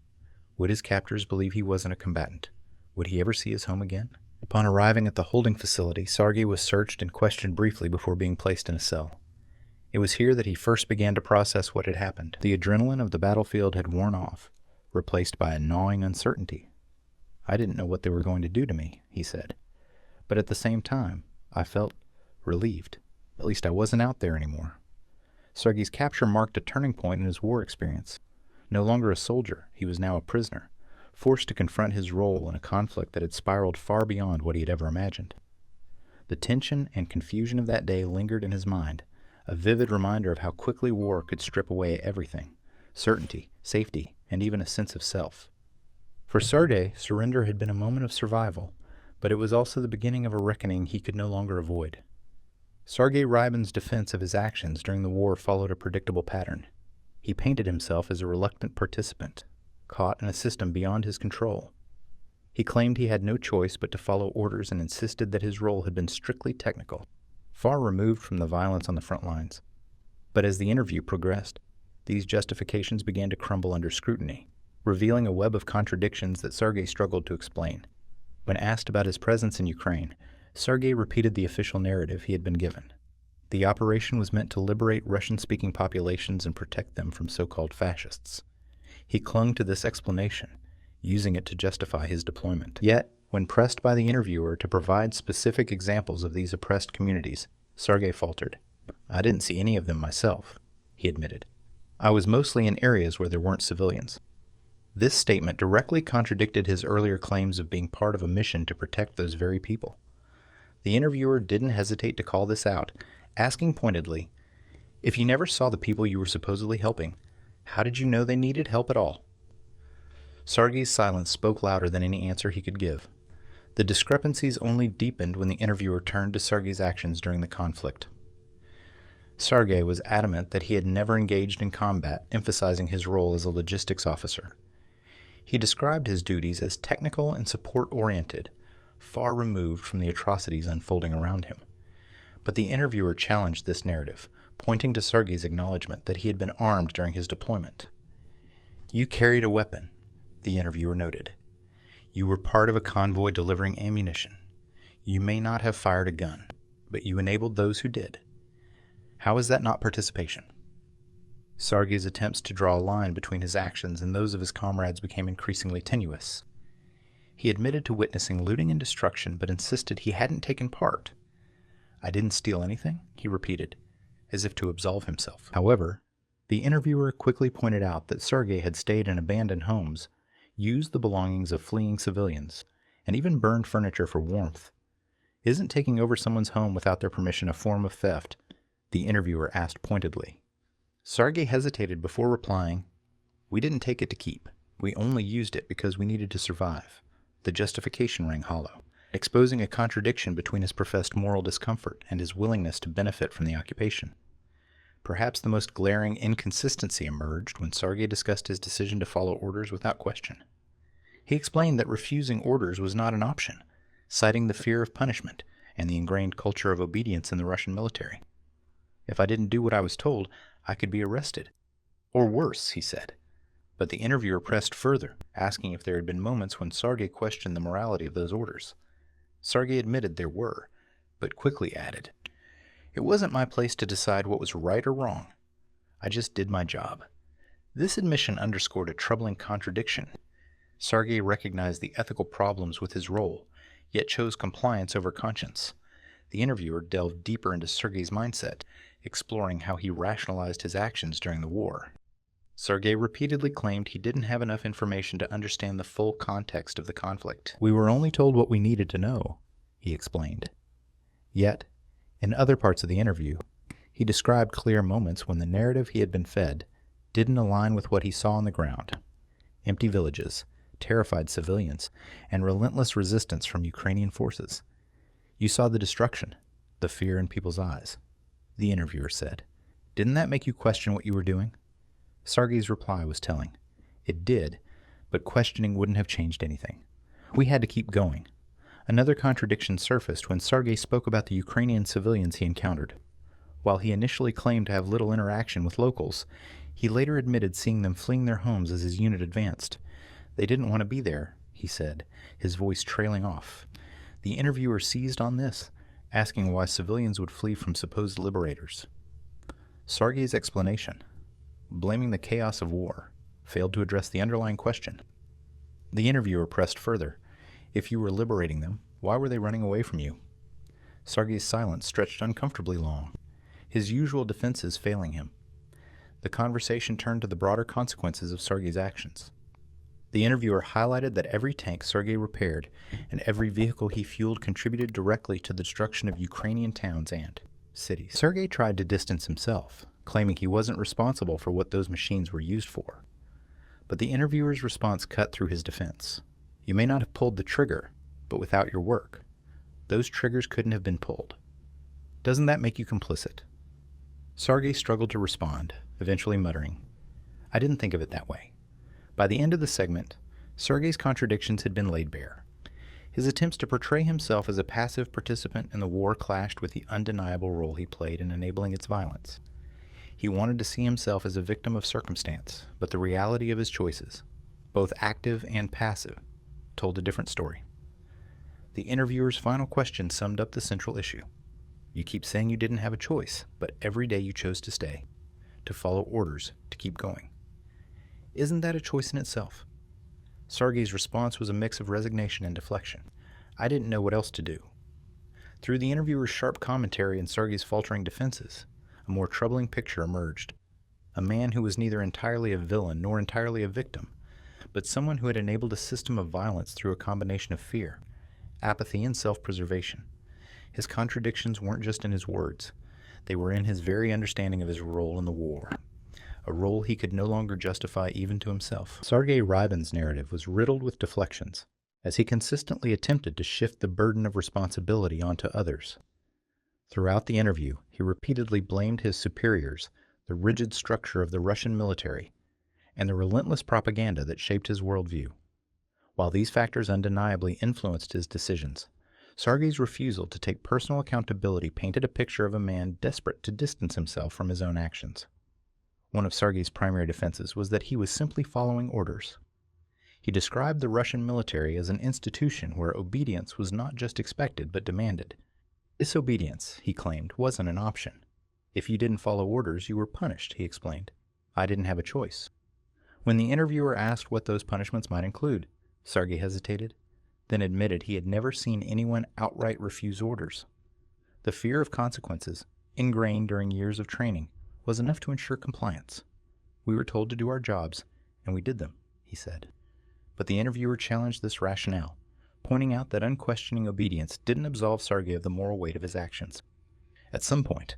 A: Would his captors believe he wasn't a combatant? Would he ever see his home again? Upon arriving at the holding facility, Sergey was searched and questioned briefly before being placed in a cell. It was here that he first began to process what had happened. The adrenaline of the battlefield had worn off, replaced by a gnawing uncertainty. "I didn't know what they were going to do to me," he said. "But at the same time, I felt relieved. At least I wasn't out there anymore." Sergey's capture marked a turning point in his war experience. No longer a soldier, he was now a prisoner, forced to confront his role in a conflict that had spiraled far beyond what he had ever imagined. The tension and confusion of that day lingered in his mind, a vivid reminder of how quickly war could strip away everything: certainty, safety, and even a sense of self. For Sergey, surrender had been a moment of survival, but it was also the beginning of a reckoning he could no longer avoid. Sergey Rybin's defense of his actions during the war followed a predictable pattern. He painted himself as a reluctant participant, caught in a system beyond his control. He claimed he had no choice but to follow orders and insisted that his role had been strictly technical, far removed from the violence on the front lines. But as the interview progressed, these justifications began to crumble under scrutiny, revealing a web of contradictions that Sergey struggled to explain. When asked about his presence in Ukraine, Sergey repeated the official narrative he had been given. The operation was meant to liberate Russian-speaking populations and protect them from so-called fascists. He clung to this explanation, using it to justify his deployment. Yet, when pressed by the interviewer to provide specific examples of these oppressed communities, Sergey faltered. "I didn't see any of them myself," he admitted. "I was mostly in areas where there weren't civilians." This statement directly contradicted his earlier claims of being part of a mission to protect those very people. The interviewer didn't hesitate to call this out, asking pointedly, "If you never saw the people you were supposedly helping, how did you know they needed help at all?" Sergey's silence spoke louder than any answer he could give. The discrepancies only deepened when the interviewer turned to Sergey's actions during the conflict. Sergey was adamant that he had never engaged in combat, emphasizing his role as a logistics officer. He described his duties as technical and support-oriented, far removed from the atrocities unfolding around him. But the interviewer challenged this narrative, pointing to Sergey's acknowledgement that he had been armed during his deployment. "You carried a weapon," the interviewer noted. "You were part of a convoy delivering ammunition. You may not have fired a gun, but you enabled those who did. How is that not participation?" Sergey's attempts to draw a line between his actions and those of his comrades became increasingly tenuous. He admitted to witnessing looting and destruction, but insisted he hadn't taken part. "I didn't steal anything," he repeated, as if to absolve himself. However, the interviewer quickly pointed out that Sergey had stayed in abandoned homes, used the belongings of fleeing civilians, and even burned furniture for warmth. "Isn't taking over someone's home without their permission a form of theft?" the interviewer asked pointedly. Sergey hesitated before replying, "We didn't take it to keep. We only used it because we needed to survive." The justification rang hollow, exposing a contradiction between his professed moral discomfort and his willingness to benefit from the occupation. Perhaps the most glaring inconsistency emerged when Sergey discussed his decision to follow orders without question. He explained that refusing orders was not an option, citing the fear of punishment and the ingrained culture of obedience in the Russian military. "If I didn't do what I was told, I could be arrested. Or worse," he said. But the interviewer pressed further, asking if there had been moments when Sergey questioned the morality of those orders. Sergey admitted there were, but quickly added, "It wasn't my place to decide what was right or wrong. I just did my job." This admission underscored a troubling contradiction. Sergey recognized the ethical problems with his role, yet chose compliance over conscience. The interviewer delved deeper into Sergey's mindset, exploring how he rationalized his actions during the war. Sergey repeatedly claimed he didn't have enough information to understand the full context of the conflict. "We were only told what we needed to know," he explained. Yet, in other parts of the interview, he described clear moments when the narrative he had been fed didn't align with what he saw on the ground: empty villages, terrified civilians, and relentless resistance from Ukrainian forces. "You saw the destruction, the fear in people's eyes," the interviewer said. "Didn't that make you question what you were doing?" Sergey's reply was telling. It did, but questioning wouldn't have changed anything. We had to keep going. Another contradiction surfaced when Sergey spoke about the Ukrainian civilians he encountered. While he initially claimed to have little interaction with locals, he later admitted seeing them fleeing their homes as his unit advanced. "They didn't want to be there," he said, his voice trailing off. The interviewer seized on this, asking why civilians would flee from supposed liberators. Sergey's explanation, blaming the chaos of war, failed to address the underlying question. The interviewer pressed further. "If you were liberating them, why were they running away from you?" Sergey's silence stretched uncomfortably long, his usual defenses failing him. The conversation turned to the broader consequences of Sergey's actions. The interviewer highlighted that every tank Sergey repaired and every vehicle he fueled contributed directly to the destruction of Ukrainian towns and cities. Sergey tried to distance himself, claiming he wasn't responsible for what those machines were used for. But the interviewer's response cut through his defense. You may not have pulled the trigger, but without your work, those triggers couldn't have been pulled. Doesn't that make you complicit? Sergey struggled to respond, eventually muttering, I didn't think of it that way. By the end of the segment, Sergey's contradictions had been laid bare. His attempts to portray himself as a passive participant in the war clashed with the undeniable role he played in enabling its violence. He wanted to see himself as a victim of circumstance, but the reality of his choices, both active and passive, told a different story. The interviewer's final question summed up the central issue. You keep saying you didn't have a choice, but every day you chose to stay, to follow orders, to keep going. Isn't that a choice in itself? Sergey's response was a mix of resignation and deflection. I didn't know what else to do. Through the interviewer's sharp commentary and Sergey's faltering defenses, a more troubling picture emerged. A man who was neither entirely a villain nor entirely a victim, but someone who had enabled a system of violence through a combination of fear, apathy, and self-preservation. His contradictions weren't just in his words. They were in his very understanding of his role in the war, a role he could no longer justify even to himself. Sergey Rybin's narrative was riddled with deflections, as he consistently attempted to shift the burden of responsibility onto others. Throughout the interview, he repeatedly blamed his superiors, the rigid structure of the Russian military, and the relentless propaganda that shaped his worldview. While these factors undeniably influenced his decisions, Sergey's refusal to take personal accountability painted a picture of a man desperate to distance himself from his own actions. One of Sergey's primary defenses was that he was simply following orders. He described the Russian military as an institution where obedience was not just expected but demanded. Disobedience, he claimed, wasn't an option. If you didn't follow orders, you were punished, he explained. I didn't have a choice. When the interviewer asked what those punishments might include, Sergey hesitated, then admitted he had never seen anyone outright refuse orders. The fear of consequences, ingrained during years of training, was enough to ensure compliance. We were told to do our jobs, and we did them, he said. But the interviewer challenged this rationale, pointing out that unquestioning obedience didn't absolve Sergey of the moral weight of his actions. At some point,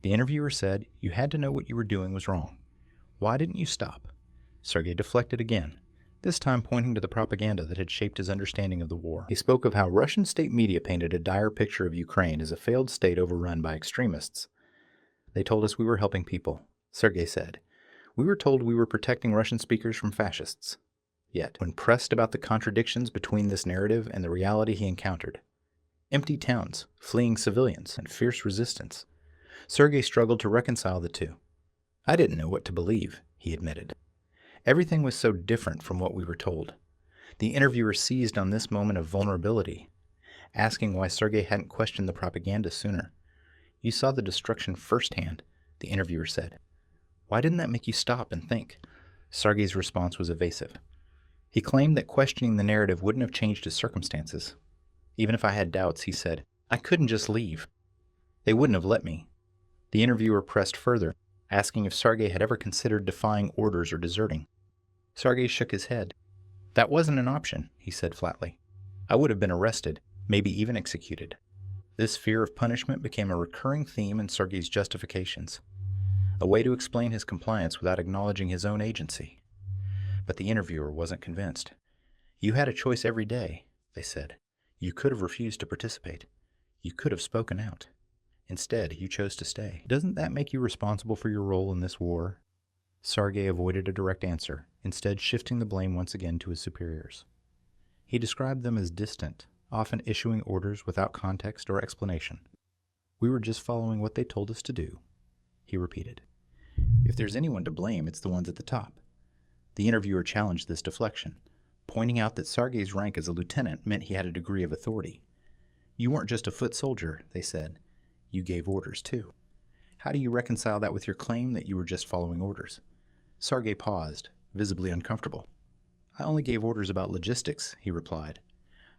A: the interviewer said, you had to know what you were doing was wrong. Why didn't you stop? Sergey deflected again, this time pointing to the propaganda that had shaped his understanding of the war. He spoke of how Russian state media painted a dire picture of Ukraine as a failed state overrun by extremists. They told us we were helping people, Sergey said. We were told we were protecting Russian speakers from fascists. Yet, when pressed about the contradictions between this narrative and the reality he encountered, empty towns, fleeing civilians, and fierce resistance, Sergey struggled to reconcile the two. I didn't know what to believe, he admitted. Everything was so different from what we were told. The interviewer seized on this moment of vulnerability, asking why Sergey hadn't questioned the propaganda sooner. You saw the destruction firsthand, the interviewer said. Why didn't that make you stop and think? Sergey's response was evasive. He claimed that questioning the narrative wouldn't have changed his circumstances. Even if I had doubts, he said, I couldn't just leave. They wouldn't have let me. The interviewer pressed further, asking if Sergey had ever considered defying orders or deserting. Sergey shook his head. That wasn't an option, he said flatly. I would have been arrested, maybe even executed. This fear of punishment became a recurring theme in Sergey's justifications, a way to explain his compliance without acknowledging his own agency. But the interviewer wasn't convinced. You had a choice every day, they said. You could have refused to participate. You could have spoken out. Instead, you chose to stay. Doesn't that make you responsible for your role in this war? Sergey avoided a direct answer, instead shifting the blame once again to his superiors. He described them as distant, often issuing orders without context or explanation. We were just following what they told us to do, he repeated. If there's anyone to blame, it's the ones at the top. The interviewer challenged this deflection, pointing out that Sergey's rank as a lieutenant meant he had a degree of authority. You weren't just a foot soldier, they said. You gave orders too. How do you reconcile that with your claim that you were just following orders? Sergey paused, visibly uncomfortable. I only gave orders about logistics, he replied.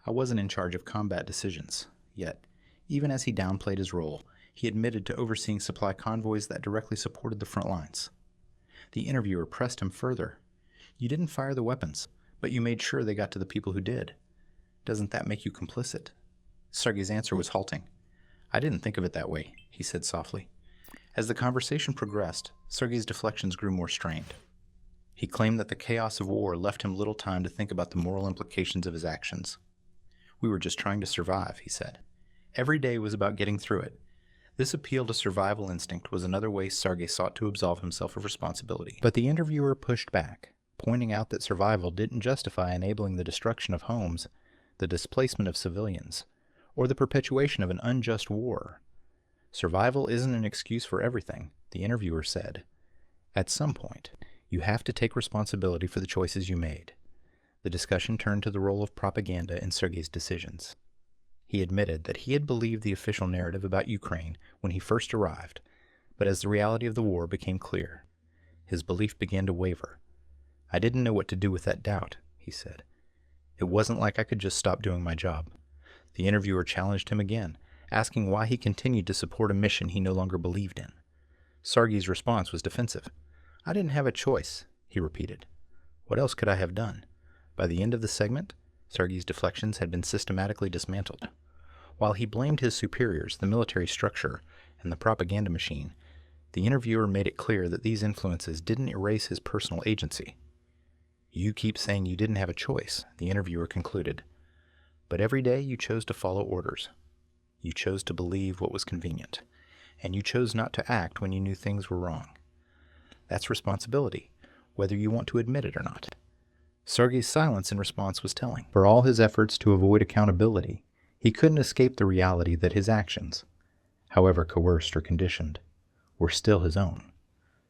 A: I wasn't in charge of combat decisions. Yet, even as he downplayed his role, he admitted to overseeing supply convoys that directly supported the front lines. The interviewer pressed him further. You didn't fire the weapons, But you made sure they got to the people who did. Doesn't that make you complicit? Sergey's answer was halting. I didn't think of it that way, he said softly. As the conversation progressed, Sergey's deflections grew more strained. He claimed that the chaos of war left him little time to think about the moral implications of his actions. We were just trying to survive, he said. Every day was about getting through it. This appeal to survival instinct was another way Sergey sought to absolve himself of responsibility. But the interviewer pushed back, pointing out that survival didn't justify enabling the destruction of homes, the displacement of civilians, or the perpetuation of an unjust war. Survival isn't an excuse for everything, the interviewer said. At some point, you have to take responsibility for the choices you made. The discussion turned to the role of propaganda in Sergey's decisions. He admitted that he had believed the official narrative about Ukraine when he first arrived, but as the reality of the war became clear, his belief began to waver. I didn't know what to do with that doubt, he said. It wasn't like I could just stop doing my job. The interviewer challenged him again, asking why he continued to support a mission he no longer believed in. Sergey's response was defensive. I didn't have a choice, he repeated. What else could I have done? By the end of the segment, Sergey's deflections had been systematically dismantled. While he blamed his superiors, the military structure, and the propaganda machine, the interviewer made it clear that these influences didn't erase his personal agency. You keep saying you didn't have a choice, the interviewer concluded. But every day you chose to follow orders. You chose to believe what was convenient, and you chose not to act when you knew things were wrong. That's responsibility, whether you want to admit it or not. Sergey's silence in response was telling. For all his efforts to avoid accountability, he couldn't escape the reality that his actions, however coerced or conditioned, were still his own.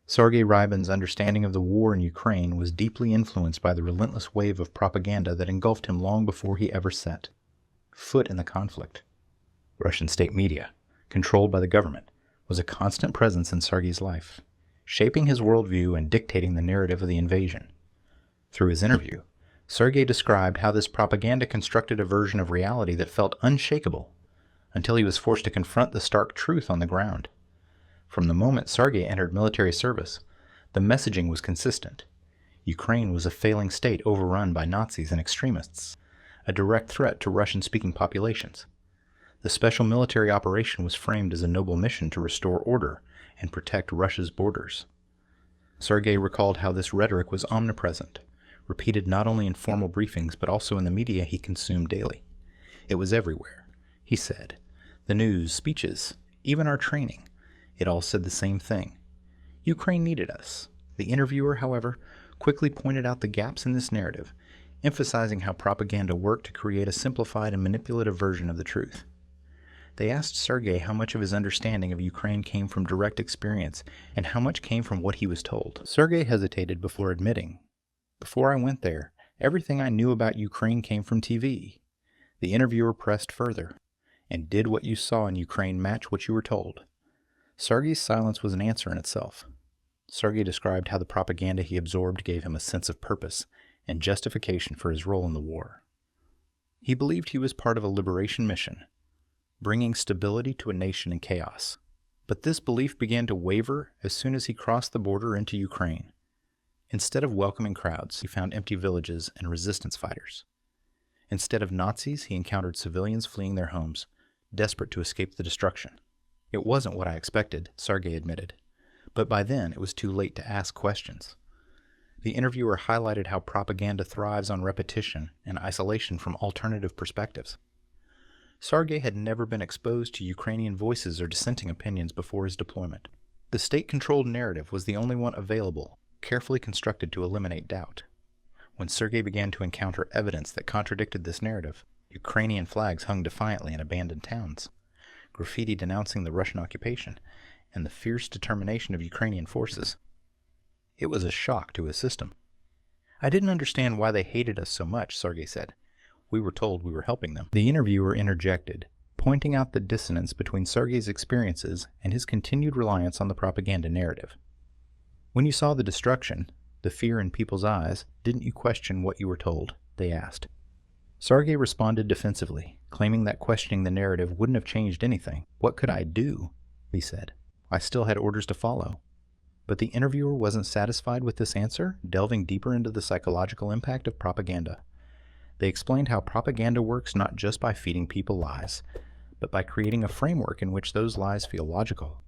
A: Sergey Rybin's understanding of the war in Ukraine was deeply influenced by the relentless wave of propaganda that engulfed him long before he ever set foot in the conflict. Russian state media, controlled by the government, was a constant presence in Sergey's life, shaping his worldview and dictating the narrative of the invasion. Through his interview, Sergey described how this propaganda constructed a version of reality that felt unshakable until he was forced to confront the stark truth on the ground. From the moment Sergey entered military service, the messaging was consistent. Ukraine was a failing state overrun by Nazis and extremists, a direct threat to Russian-speaking populations. The special military operation was framed as a noble mission to restore order and protect Russia's borders. Sergey recalled how this rhetoric was omnipresent, repeated not only in formal briefings but also in the media he consumed daily. It was everywhere, he said. The news, speeches, even our training. It all said the same thing. Ukraine needed us. The interviewer, however, quickly pointed out the gaps in this narrative, emphasizing how propaganda worked to create a simplified and manipulative version of the truth. They asked Sergey how much of his understanding of Ukraine came from direct experience and how much came from what he was told. Sergey hesitated before admitting, "Before I went there, everything I knew about Ukraine came from TV." The interviewer pressed further. "And did what you saw in Ukraine match what you were told?" Sergey's silence was an answer in itself. Sergey described how the propaganda he absorbed gave him a sense of purpose and justification for his role in the war. He believed he was part of a liberation mission, bringing stability to a nation in chaos. But this belief began to waver as soon as he crossed the border into Ukraine. Instead of welcoming crowds, he found empty villages and resistance fighters. Instead of Nazis, he encountered civilians fleeing their homes, desperate to escape the destruction. It wasn't what I expected, Sergey admitted, but by then it was too late to ask questions. The interviewer highlighted how propaganda thrives on repetition and isolation from alternative perspectives. Sergey had never been exposed to Ukrainian voices or dissenting opinions before his deployment. The state-controlled narrative was the only one available, carefully constructed to eliminate doubt. When Sergey began to encounter evidence that contradicted this narrative, Ukrainian flags hung defiantly in abandoned towns, graffiti denouncing the Russian occupation, and the fierce determination of Ukrainian forces. It was a shock to his system. "I didn't understand why they hated us so much," Sergey said. "We were told we were helping them." The interviewer interjected, pointing out the dissonance between Sergey's experiences and his continued reliance on the propaganda narrative. "When you saw the destruction, the fear in people's eyes, didn't you question what you were told?" they asked. Sergey responded defensively, claiming that questioning the narrative wouldn't have changed anything. "What could I do?" he said. "I still had orders to follow." But the interviewer wasn't satisfied with this answer, delving deeper into the psychological impact of propaganda. They explained how propaganda works not just by feeding people lies, but by creating a framework in which those lies feel logical.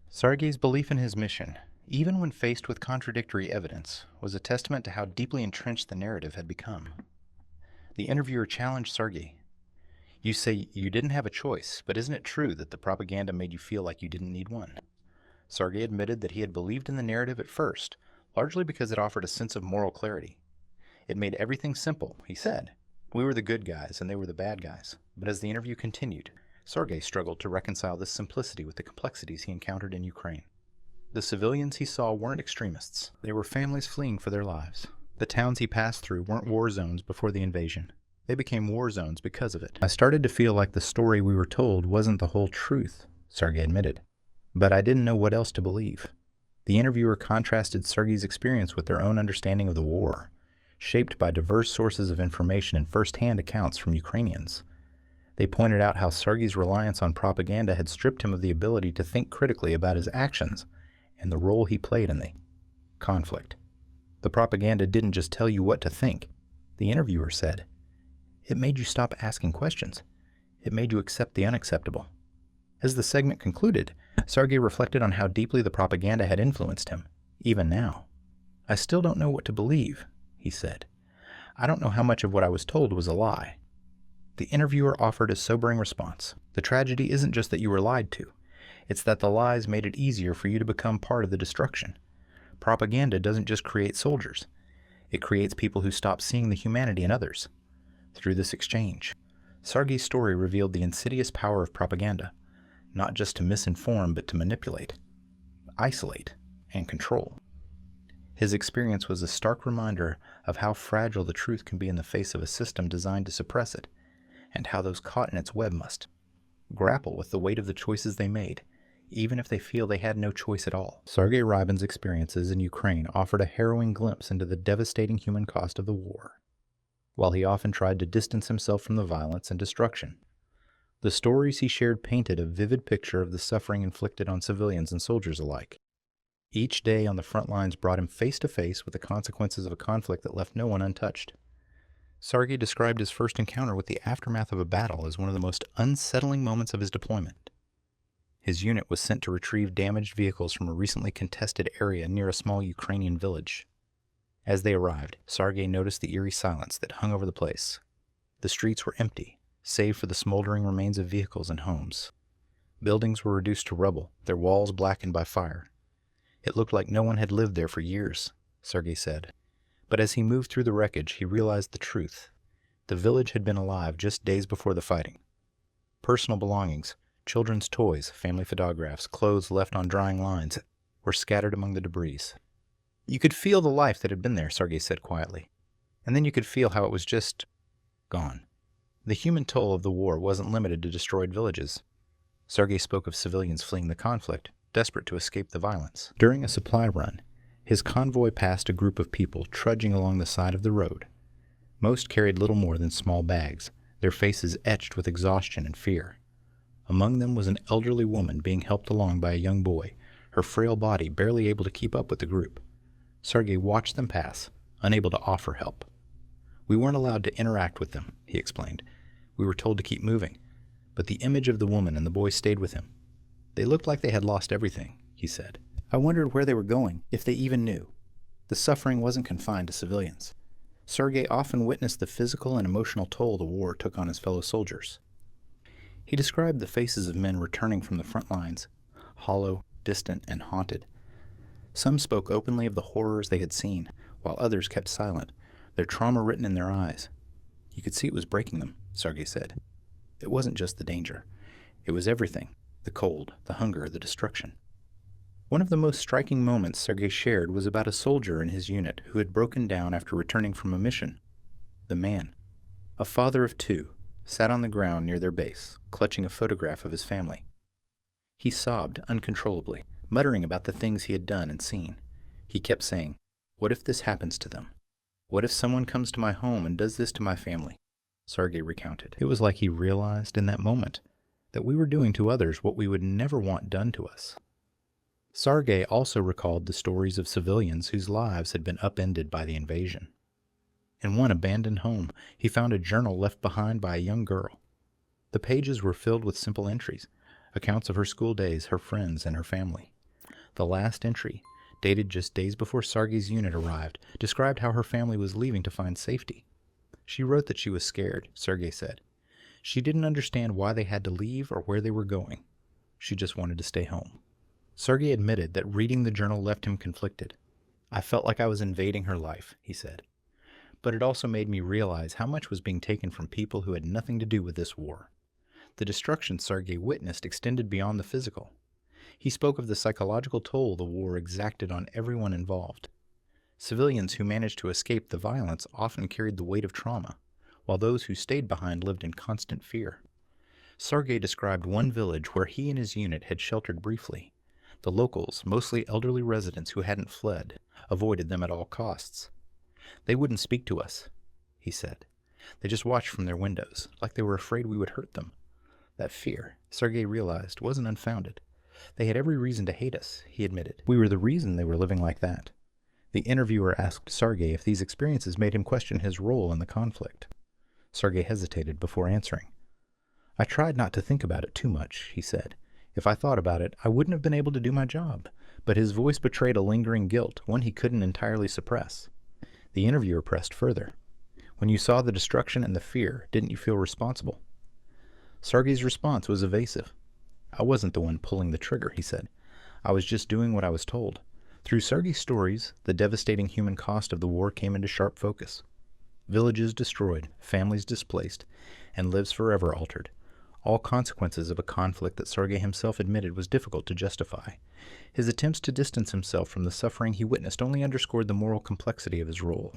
A: Sergey's belief in his mission, even when faced with contradictory evidence, was a testament to how deeply entrenched the narrative had become. The interviewer challenged Sergey. "You say you didn't have a choice, but isn't it true that the propaganda made you feel like you didn't need one?" Sergey admitted that he had believed in the narrative at first, largely because it offered a sense of moral clarity. "It made everything simple," he said. "We were the good guys and they were the bad guys." But as the interview continued, Sergey struggled to reconcile this simplicity with the complexities he encountered in Ukraine. The civilians he saw weren't extremists. They were families fleeing for their lives. The towns he passed through weren't war zones before the invasion. They became war zones because of it. "I started to feel like the story we were told wasn't the whole truth," Sergey admitted. "But I didn't know what else to believe." The interviewer contrasted Sergey's experience with their own understanding of the war, shaped by diverse sources of information and first-hand accounts from Ukrainians. They pointed out how Sergey's reliance on propaganda had stripped him of the ability to think critically about his actions and the role he played in the conflict. "The propaganda didn't just tell you what to think," the interviewer said. "It made you stop asking questions. It made you accept the unacceptable." As the segment concluded, Sergey reflected on how deeply the propaganda had influenced him, even now. "I still don't know what to believe," he said. "I don't know how much of what I was told was a lie." The interviewer offered a sobering response. "The tragedy isn't just that you were lied to. It's that the lies made it easier for you to become part of the destruction. Propaganda doesn't just create soldiers. It creates people who stop seeing the humanity in others." Through this exchange, Sergey's story revealed the insidious power of propaganda, not just to misinform but to manipulate, isolate, and control. His experience was a stark reminder of how fragile the truth can be in the face of a system designed to suppress it, and how those caught in its web must grapple with the weight of the choices they made, even if they feel they had no choice at all. Sergey Rybin's experiences in Ukraine offered a harrowing glimpse into the devastating human cost of the war, while he often tried to distance himself from the violence and destruction. The stories he shared painted a vivid picture of the suffering inflicted on civilians and soldiers alike. Each day on the front lines brought him face to face with the consequences of a conflict that left no one untouched. Sergey described his first encounter with the aftermath of a battle as one of the most unsettling moments of his deployment. His unit was sent to retrieve damaged vehicles from a recently contested area near a small Ukrainian village. As they arrived, Sergey noticed the eerie silence that hung over the place. The streets were empty, save for the smoldering remains of vehicles and homes. Buildings were reduced to rubble, their walls blackened by fire. "It looked like no one had lived there for years," Sergey said. But as he moved through the wreckage, he realized the truth. The village had been alive just days before the fighting. Personal belongings, children's toys, family photographs, clothes left on drying lines, were scattered among the debris. "You could feel the life that had been there," Sergey said quietly. "And then you could feel how it was just gone." The human toll of the war wasn't limited to destroyed villages. Sergey spoke of civilians fleeing the conflict, desperate to escape the violence. During a supply run, his convoy passed a group of people trudging along the side of the road. Most carried little more than small bags, their faces etched with exhaustion and fear. Among them was an elderly woman being helped along by a young boy, her frail body barely able to keep up with the group. Sergey watched them pass, unable to offer help. "We weren't allowed to interact with them," he explained. "We were told to keep moving. But the image of the woman and the boy stayed with him. They looked like they had lost everything," he said. "I wondered where they were going, if they even knew." The suffering wasn't confined to civilians. Sergey often witnessed the physical and emotional toll the war took on his fellow soldiers. He described the faces of men returning from the front lines, hollow, distant, and haunted. Some spoke openly of the horrors they had seen, while others kept silent, their trauma written in their eyes. "You could see it was breaking them," Sergey said. "It wasn't just the danger. It was everything, the cold, the hunger, the destruction." One of the most striking moments Sergey shared was about a soldier in his unit who had broken down after returning from a mission. The man, a father of two, sat on the ground near their base, clutching a photograph of his family. He sobbed uncontrollably, muttering about the things he had done and seen. He kept saying, "What if this happens to them? What if someone comes to my home and does this to my family?" Sergey recounted. It was like he realized in that moment that we were doing to others what we would never want done to us. Sergey also recalled the stories of civilians whose lives had been upended by the invasion. In one abandoned home, he found a journal left behind by a young girl. The pages were filled with simple entries, accounts of her school days, her friends, and her family. The last entry, dated just days before Sergey's unit arrived, described how her family was leaving to find safety. She wrote that she was scared, Sergey said. She didn't understand why they had to leave or where they were going. She just wanted to stay home. Sergey admitted that reading the journal left him conflicted. I felt like I was invading her life, he said. But it also made me realize how much was being taken from people who had nothing to do with this war. The destruction Sergey witnessed extended beyond the physical. He spoke of the psychological toll the war exacted on everyone involved. Civilians who managed to escape the violence often carried the weight of trauma, while those who stayed behind lived in constant fear. Sergey described one village where he and his unit had sheltered briefly. The locals, mostly elderly residents who hadn't fled, avoided them at all costs. They wouldn't speak to us, he said. They just watched from their windows, like they were afraid we would hurt them. That fear, Sergey realized, wasn't unfounded. They had every reason to hate us, he admitted. We were the reason they were living like that. The interviewer asked Sergey if these experiences made him question his role in the conflict. Sergey hesitated before answering. I tried not to think about it too much, he said. If I thought about it, I wouldn't have been able to do my job. But his voice betrayed a lingering guilt, one he couldn't entirely suppress. The interviewer pressed further. When you saw the destruction and the fear, didn't you feel responsible? Sergey's response was evasive. I wasn't the one pulling the trigger, he said. I was just doing what I was told. Through Sergey's stories, the devastating human cost of the war came into sharp focus. Villages destroyed, families displaced, and lives forever altered. All consequences of a conflict that Sergey himself admitted was difficult to justify. His attempts to distance himself from the suffering he witnessed only underscored the moral complexity of his role.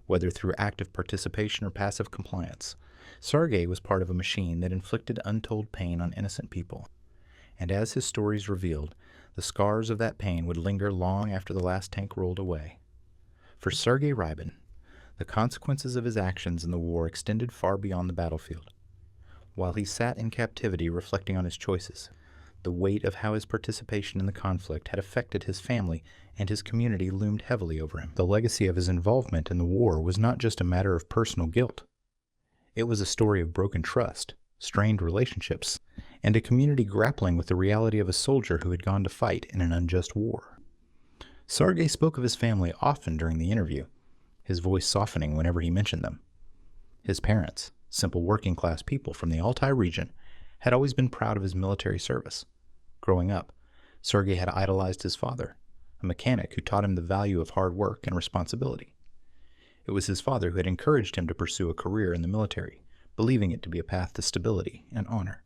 A: Whether through active participation or passive compliance, Sergey was part of a machine that inflicted untold pain on innocent people. And as his stories revealed, the scars of that pain would linger long after the last tank rolled away. For Sergey Rybin, the consequences of his actions in the war extended far beyond the battlefield. While he sat in captivity reflecting on his choices, the weight of how his participation in the conflict had affected his family and his community loomed heavily over him. The legacy of his involvement in the war was not just a matter of personal guilt. It was a story of broken trust, strained relationships, and a community grappling with the reality of a soldier who had gone to fight in an unjust war. Sergey spoke of his family often during the interview, his voice softening whenever he mentioned them. His parents, simple working-class people from the Altai region, had always been proud of his military service. Growing up, Sergey had idolized his father, a mechanic who taught him the value of hard work and responsibility. It was his father who had encouraged him to pursue a career in the military, believing it to be a path to stability and honor.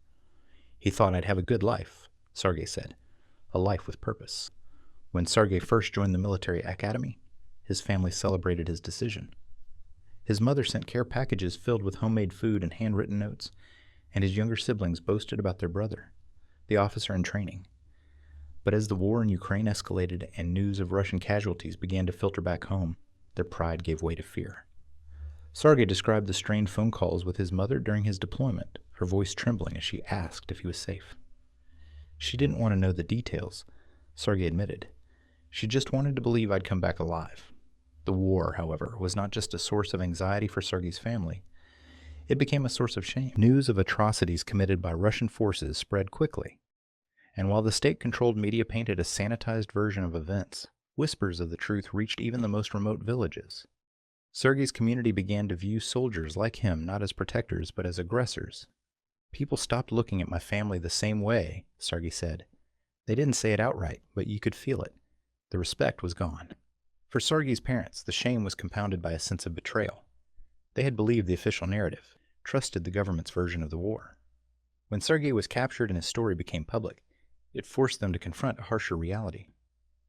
A: He thought I'd have a good life, Sergey said, a life with purpose. When Sergey first joined the military academy, his family celebrated his decision. His mother sent care packages filled with homemade food and handwritten notes, and his younger siblings boasted about their brother, the officer in training. But as the war in Ukraine escalated and news of Russian casualties began to filter back home, their pride gave way to fear. Sergey described the strained phone calls with his mother during his deployment, her voice trembling as she asked if he was safe. She didn't want to know the details, Sergey admitted. She just wanted to believe I'd come back alive. The war, however, was not just a source of anxiety for Sergey's family. It became a source of shame. News of atrocities committed by Russian forces spread quickly, and while the state-controlled media painted a sanitized version of events, whispers of the truth reached even the most remote villages. Sergey's community began to view soldiers like him not as protectors but as aggressors. People stopped looking at my family the same way, Sergey said. They didn't say it outright, but you could feel it. The respect was gone. For Sergey's parents, the shame was compounded by a sense of betrayal. They had believed the official narrative, trusted the government's version of the war. When Sergey was captured and his story became public, it forced them to confront a harsher reality.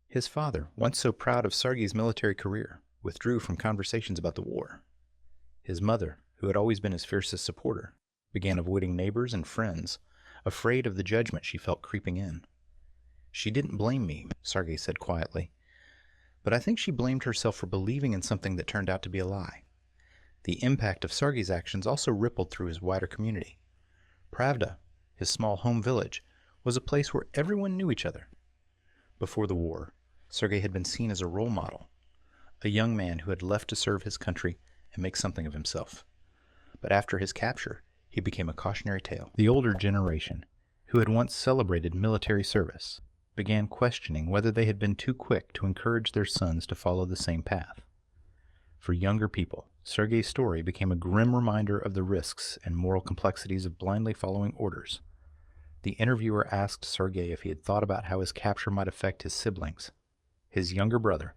A: His father, once so proud of Sergey's military career, withdrew from conversations about the war. His mother, who had always been his fiercest supporter, began avoiding neighbors and friends, afraid of the judgment she felt creeping in. She didn't blame me, Sergey said quietly, but I think she blamed herself for believing in something that turned out to be a lie. The impact of Sergey's actions also rippled through his wider community. Pravda, his small home village, was a place where everyone knew each other. Before the war, Sergey had been seen as a role model, a young man who had left to serve his country and make something of himself. But after his capture, he became a cautionary tale. The older generation, who had once celebrated military service, began questioning whether they had been too quick to encourage their sons to follow the same path. For younger people, Sergey's story became a grim reminder of the risks and moral complexities of blindly following orders. The interviewer asked Sergey if he had thought about how his capture might affect his siblings. His younger brother,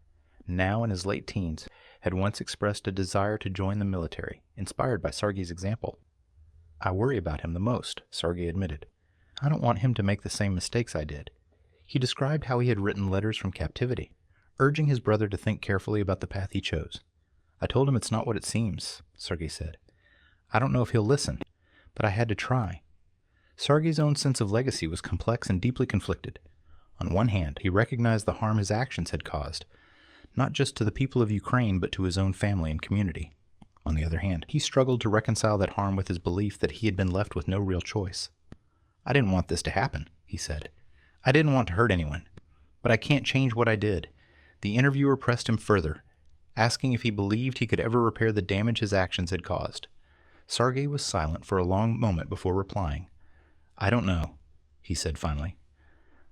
A: now in his late teens, had once expressed a desire to join the military, inspired by Sergey's example. "I worry about him the most," Sergey admitted. "I don't want him to make the same mistakes I did." He described how he had written letters from captivity, urging his brother to think carefully about the path he chose. "I told him it's not what it seems," Sergey said. "I don't know if he'll listen, but I had to try." Sergey's own sense of legacy was complex and deeply conflicted. On one hand, he recognized the harm his actions had caused, not just to the people of Ukraine, but to his own family and community. On the other hand, he struggled to reconcile that harm with his belief that he had been left with no real choice. "I didn't want this to happen," he said. "I didn't want to hurt anyone, but I can't change what I did." The interviewer pressed him further, asking if he believed he could ever repair the damage his actions had caused. Sergey was silent for a long moment before replying. "I don't know," he said finally.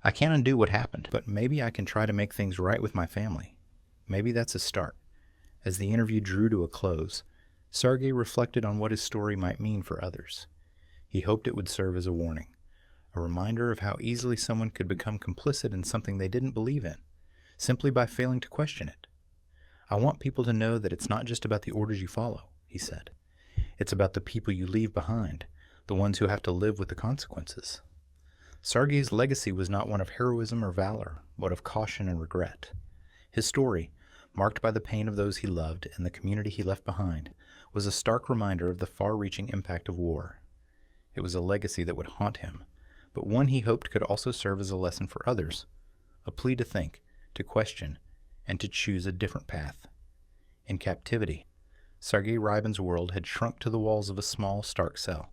A: "I can't undo what happened, but maybe I can try to make things right with my family. Maybe that's a start." As the interview drew to a close, Sergey reflected on what his story might mean for others. He hoped it would serve as a warning, a reminder of how easily someone could become complicit in something they didn't believe in, simply by failing to question it. "I want people to know that it's not just about the orders you follow," he said. "It's about the people you leave behind, the ones who have to live with the consequences." Sergey's legacy was not one of heroism or valor, but of caution and regret. His story, marked by the pain of those he loved and the community he left behind, was a stark reminder of the far-reaching impact of war. It was a legacy that would haunt him, but one he hoped could also serve as a lesson for others, a plea to think, to question, and to choose a different path. In captivity, Sergey Rybin's world had shrunk to the walls of a small, stark cell.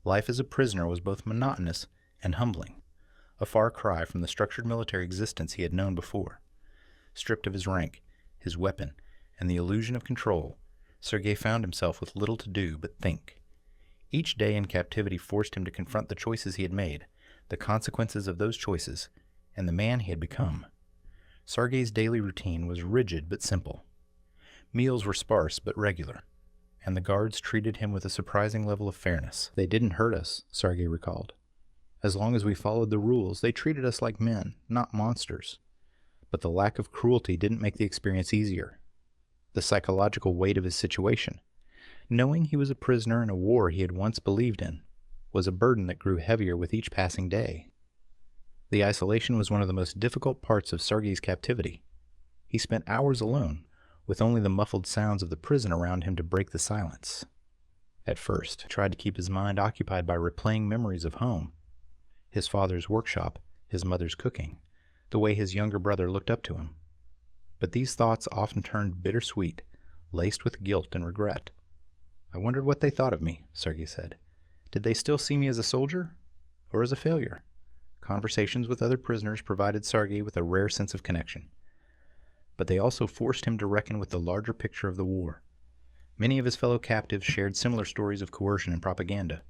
A: Life as a prisoner was both monotonous and humbling, a far cry from the structured military existence he had known before. Stripped of his rank, his weapon, and the illusion of control, Sergey found himself with little to do but think. Each day in captivity forced him to confront the choices he had made, the consequences of those choices, and the man he had become. Sergey's daily routine was rigid but simple. Meals were sparse but regular, and the guards treated him with a surprising level of fairness. "They didn't hurt us," Sergey recalled. "As long as we followed the rules, they treated us like men, not monsters. But the lack of cruelty didn't make the experience easier. The psychological weight of his situation, knowing he was a prisoner in a war he had once believed in, was a burden that grew heavier with each passing day. The isolation was one of the most difficult parts of Sergey's captivity. He spent hours alone, with only the muffled sounds of the prison around him to break the silence. At first, he tried to keep his mind occupied by replaying memories of home, his father's workshop, his mother's cooking, the way his younger brother looked up to him. But these thoughts often turned bittersweet, laced with guilt and regret. "I wondered what they thought of me," Sergey said. "Did they still see me as a soldier, or as a failure?" Conversations with other prisoners provided Sergey with a rare sense of connection. But they also forced him to reckon with the larger picture of the war. Many of his fellow captives shared similar stories of coercion and propaganda,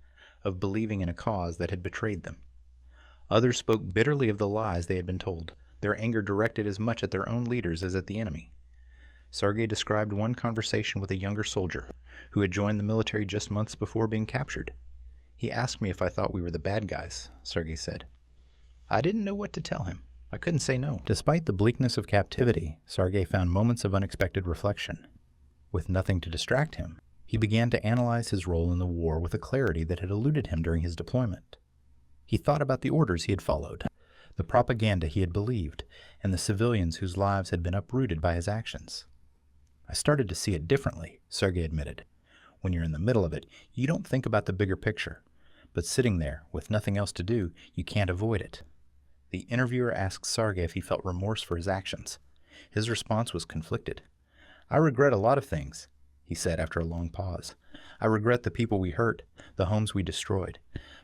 A: of believing in a cause that had betrayed them. Others spoke bitterly of the lies they had been told, their anger directed as much at their own leaders as at the enemy. Sergey described one conversation with a younger soldier who had joined the military just months before being captured. "He asked me if I thought we were the bad guys," Sergey said. "I didn't know what to tell him. I couldn't say no." Despite the bleakness of captivity, Sergey found moments of unexpected reflection. With nothing to distract him, he began to analyze his role in the war with a clarity that had eluded him during his deployment. He thought about the orders he had followed, the propaganda he had believed, and the civilians whose lives had been uprooted by his actions. "I started to see it differently," Sergey admitted. "When you're in the middle of it, you don't think about the bigger picture. But sitting there, with nothing else to do, you can't avoid it." The interviewer asked Sergey if he felt remorse for his actions. His response was conflicted. "I regret a lot of things," he said after a long pause. "I regret the people we hurt, the homes we destroyed.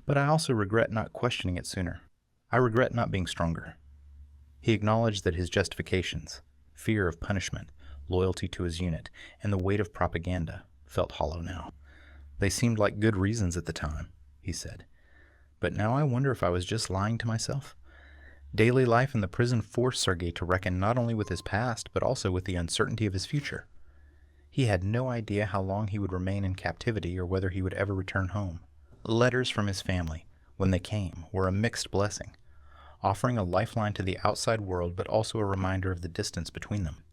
A: But I also regret not questioning it sooner. I regret not being stronger." He acknowledged that his justifications, fear of punishment, loyalty to his unit, and the weight of propaganda, felt hollow now. They seemed like good reasons at the time, he said. But now I wonder if I was just lying to myself. Daily life in the prison forced Sergey to reckon not only with his past, but also with the uncertainty of his future. He had no idea how long he would remain in captivity or whether he would ever return home. Letters from his family, when they came, were a mixed blessing, offering a lifeline to the outside world but also a reminder of the distance between them.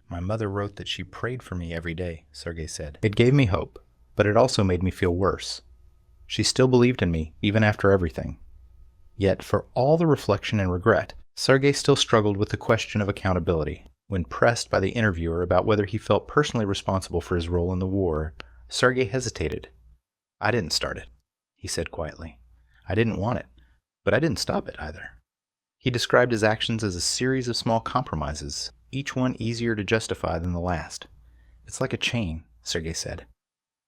A: My mother wrote that she prayed for me every day, Sergey said. It gave me hope, but it also made me feel worse. She still believed in me, even after everything. Yet, for all the reflection and regret, Sergey still struggled with the question of accountability. When pressed by the interviewer about whether he felt personally responsible for his role in the war, Sergey hesitated. I didn't start it, he said quietly. I didn't want it, but I didn't stop it either. He described his actions as a series of small compromises, each one easier to justify than the last. It's like a chain, Sergey said.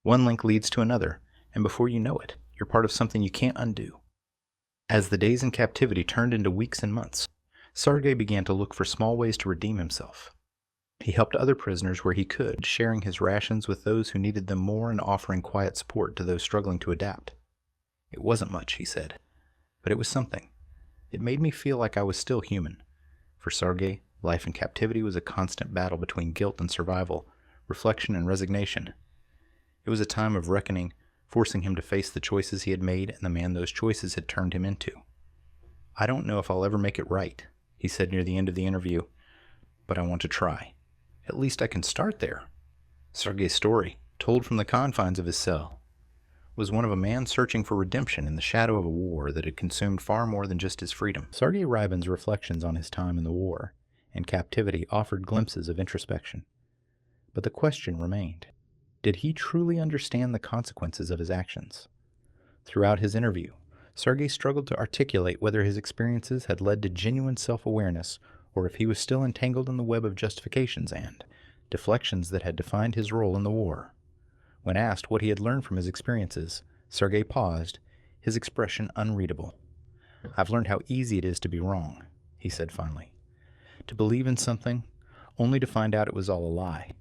A: One link leads to another, and before you know it, you're part of something you can't undo. As the days in captivity turned into weeks and months, Sergey began to look for small ways to redeem himself. He helped other prisoners where he could, sharing his rations with those who needed them more and offering quiet support to those struggling to adapt. It wasn't much, he said, but it was something. It made me feel like I was still human. For Sergey, life in captivity was a constant battle between guilt and survival, reflection and resignation. It was a time of reckoning, forcing him to face the choices he had made and the man those choices had turned him into. I don't know if I'll ever make it right, he said near the end of the interview, but I want to try. At least I can start there. Sergey's story, told from the confines of his cell, was one of a man searching for redemption in the shadow of a war that had consumed far more than just his freedom. Sergey Rybin's reflections on his time in the war and captivity offered glimpses of introspection. But the question remained. Did he truly understand the consequences of his actions? Throughout his interview, Sergey struggled to articulate whether his experiences had led to genuine self-awareness or if he was still entangled in the web of justifications and deflections that had defined his role in the war. When asked what he had learned from his experiences, Sergey paused, his expression unreadable. I've learned how easy it is to be wrong, he said finally. To believe in something, only to find out it was all a lie.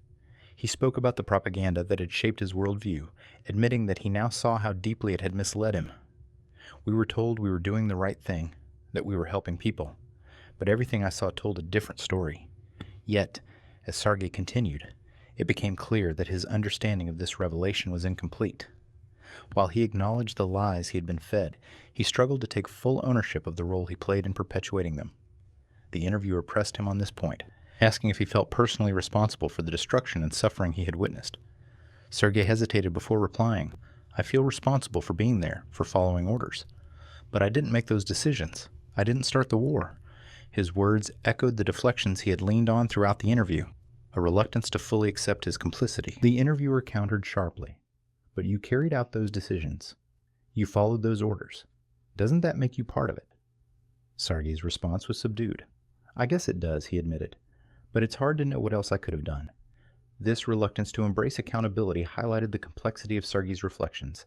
A: He spoke about the propaganda that had shaped his worldview, admitting that he now saw how deeply it had misled him. We were told we were doing the right thing, that we were helping people, but everything I saw told a different story. Yet, as Sergey continued, it became clear that his understanding of this revelation was incomplete. While he acknowledged the lies he had been fed, he struggled to take full ownership of the role he played in perpetuating them. The interviewer pressed him on this point, asking if he felt personally responsible for the destruction and suffering he had witnessed. Sergey hesitated before replying. I feel responsible for being there, for following orders. But I didn't make those decisions. I didn't start the war. His words echoed the deflections he had leaned on throughout the interview, a reluctance to fully accept his complicity. The interviewer countered sharply. But you carried out those decisions. You followed those orders. Doesn't that make you part of it? Sergey's response was subdued. I guess it does, he admitted. But it's hard to know what else I could have done. This reluctance to embrace accountability highlighted the complexity of Sergey's reflections.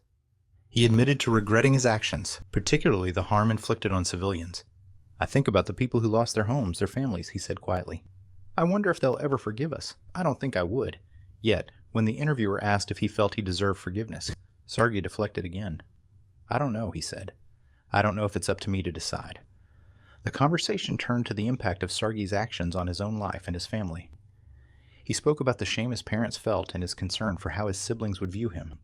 A: He admitted to regretting his actions, particularly the harm inflicted on civilians. I think about the people who lost their homes, their families, he said quietly. I wonder if they'll ever forgive us. I don't think I would. Yet, when the interviewer asked if he felt he deserved forgiveness, Sergey deflected again. I don't know, he said. I don't know if it's up to me to decide. The conversation turned to the impact of Sergey's actions on his own life and his family. He spoke about the shame his parents felt and his concern for how his siblings would view him.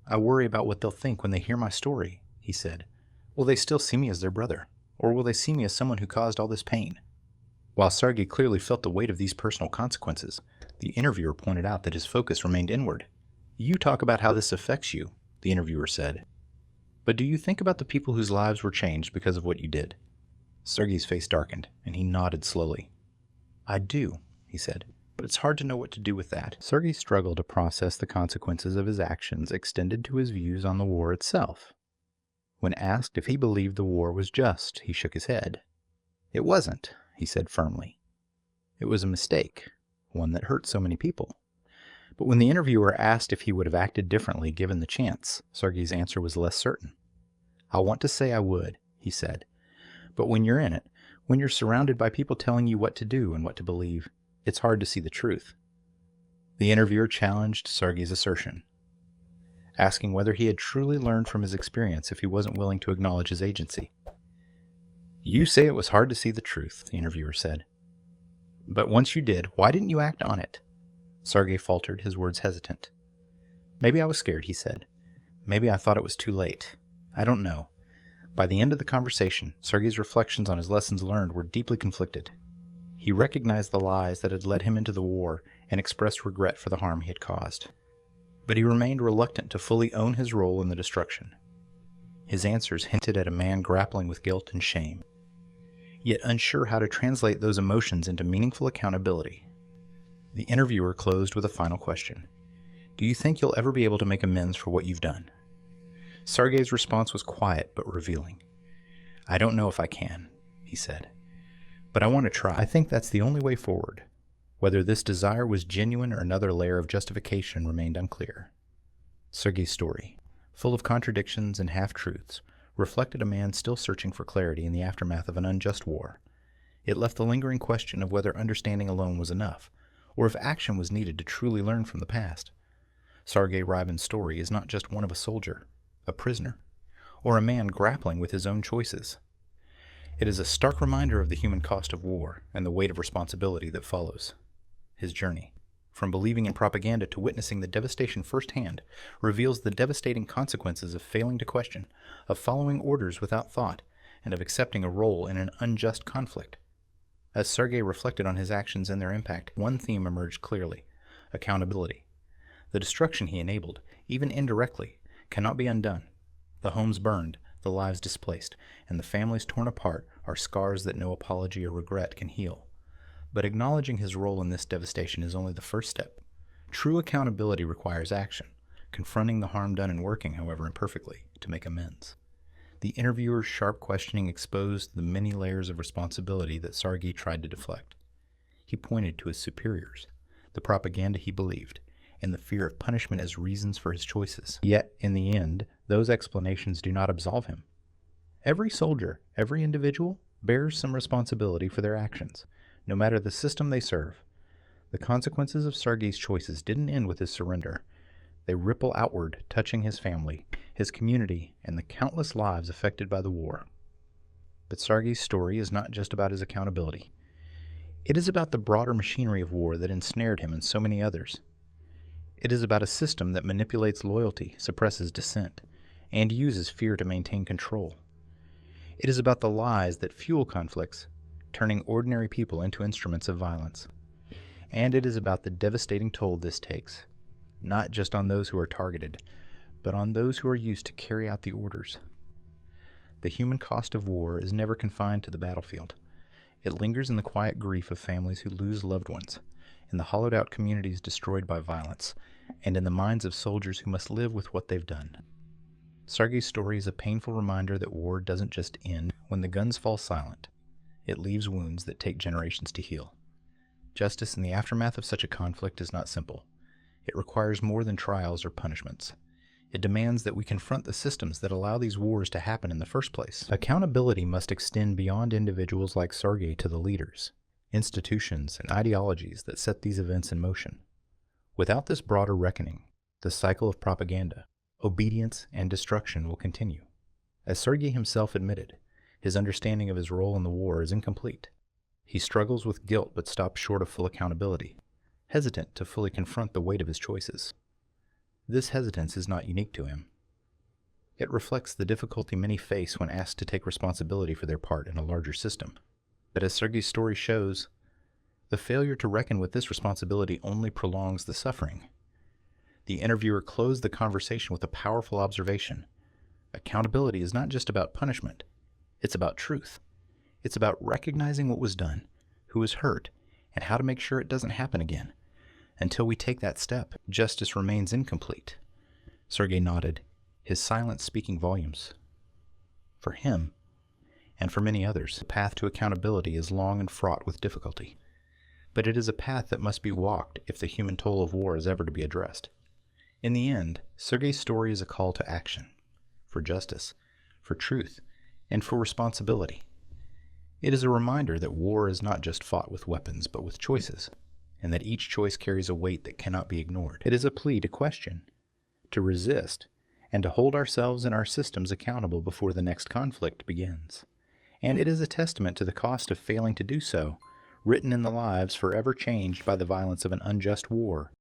A: I worry about what they'll think when they hear my story, he said. Will they still see me as their brother? Or will they see me as someone who caused all this pain? While Sergey clearly felt the weight of these personal consequences, the interviewer pointed out that his focus remained inward. You talk about how this affects you, the interviewer said. But do you think about the people whose lives were changed because of what you did? Sergey's face darkened, and he nodded slowly. I do, he said, but it's hard to know what to do with that. Sergey struggled to process the consequences of his actions extended to his views on the war itself. When asked if he believed the war was just, he shook his head. It wasn't, he said firmly. It was a mistake, one that hurt so many people. But when the interviewer asked if he would have acted differently given the chance, Sergey's answer was less certain. I want to say I would, he said. But when you're in it, When you're surrounded by people telling you what to do and what to believe, it's hard to see the truth. The interviewer challenged Sergey's assertion, asking whether he had truly learned from his experience if he wasn't willing to acknowledge his agency. "You say it was hard to see the truth," the interviewer said. "But once you did, why didn't you act on it?" Sergey faltered, his words hesitant. "Maybe I was scared," he said. "Maybe I thought it was too late. I don't know." By the end of the conversation, Sergey's reflections on his lessons learned were deeply conflicted. He recognized the lies that had led him into the war and expressed regret for the harm he had caused. But he remained reluctant to fully own his role in the destruction. His answers hinted at a man grappling with guilt and shame, yet unsure how to translate those emotions into meaningful accountability. The interviewer closed with a final question. "Do you think you'll ever be able to make amends for what you've done?" Sergey's response was quiet but revealing. "I don't know if I can," he said, "but I want to try. I think that's the only way forward." Whether this desire was genuine or another layer of justification remained unclear. Sergey's story, full of contradictions and half-truths, reflected a man still searching for clarity in the aftermath of an unjust war. It left the lingering question of whether understanding alone was enough, or if action was needed to truly learn from the past. Sergey Rybin's story is not just one of a soldier, a prisoner, or a man grappling with his own choices. It is a stark reminder of the human cost of war and the weight of responsibility that follows. His journey, from believing in propaganda to witnessing the devastation firsthand, reveals the devastating consequences of failing to question, of following orders without thought, and of accepting a role in an unjust conflict. As Sergey reflected on his actions and their impact, one theme emerged clearly: accountability. The destruction he enabled, even indirectly, cannot be undone. The homes burned, the lives displaced, and the families torn apart are scars that no apology or regret can heal. But acknowledging his role in this devastation is only the first step. True accountability requires action, confronting the harm done and working, however imperfectly, to make amends. The interviewer's sharp questioning exposed the many layers of responsibility that Sergey tried to deflect. He pointed to his superiors, the propaganda he believed, and the fear of punishment as reasons for his choices. Yet, in the end, those explanations do not absolve him. Every soldier, every individual, bears some responsibility for their actions, no matter the system they serve. The consequences of Sergey's choices didn't end with his surrender. They ripple outward, touching his family, his community, and the countless lives affected by the war. But Sergey's story is not just about his accountability. It is about the broader machinery of war that ensnared him and so many others. It is about a system that manipulates loyalty, suppresses dissent, and uses fear to maintain control. It is about the lies that fuel conflicts, turning ordinary people into instruments of violence. And it is about the devastating toll this takes, not just on those who are targeted, but on those who are used to carry out the orders. The human cost of war is never confined to the battlefield. It lingers in the quiet grief of families who lose loved ones, in the hollowed-out communities destroyed by violence, and in the minds of soldiers who must live with what they've done. Sergey's story is a painful reminder that war doesn't just end when the guns fall silent. It leaves wounds that take generations to heal. Justice in the aftermath of such a conflict is not simple. It requires more than trials or punishments. It demands that we confront the systems that allow these wars to happen in the first place. Accountability must extend beyond individuals like Sergey to the leaders, institutions, and ideologies that set these events in motion. Without this broader reckoning, the cycle of propaganda, obedience, and destruction will continue. As Sergey himself admitted, his understanding of his role in the war is incomplete. He struggles with guilt but stops short of full accountability, hesitant to fully confront the weight of his choices. This hesitance is not unique to him. It reflects the difficulty many face when asked to take responsibility for their part in a larger system. But as Sergey's story shows, the failure to reckon with this responsibility only prolongs the suffering. The interviewer closed the conversation with a powerful observation. Accountability is not just about punishment. It's about truth. It's about recognizing what was done, who was hurt, and how to make sure it doesn't happen again. Until we take that step, justice remains incomplete. Sergey nodded, his silence speaking volumes. For him, and for many others, the path to accountability is long and fraught with difficulty. But it is a path that must be walked if the human toll of war is ever to be addressed. In the end, Sergey's story is a call to action, for justice, for truth, and for responsibility. It is a reminder that war is not just fought with weapons, but with choices, and that each choice carries a weight that cannot be ignored. It is a plea to question, to resist, and to hold ourselves and our systems accountable before the next conflict begins. And it is a testament to the cost of failing to do so, written in the lives forever changed by the violence of an unjust war.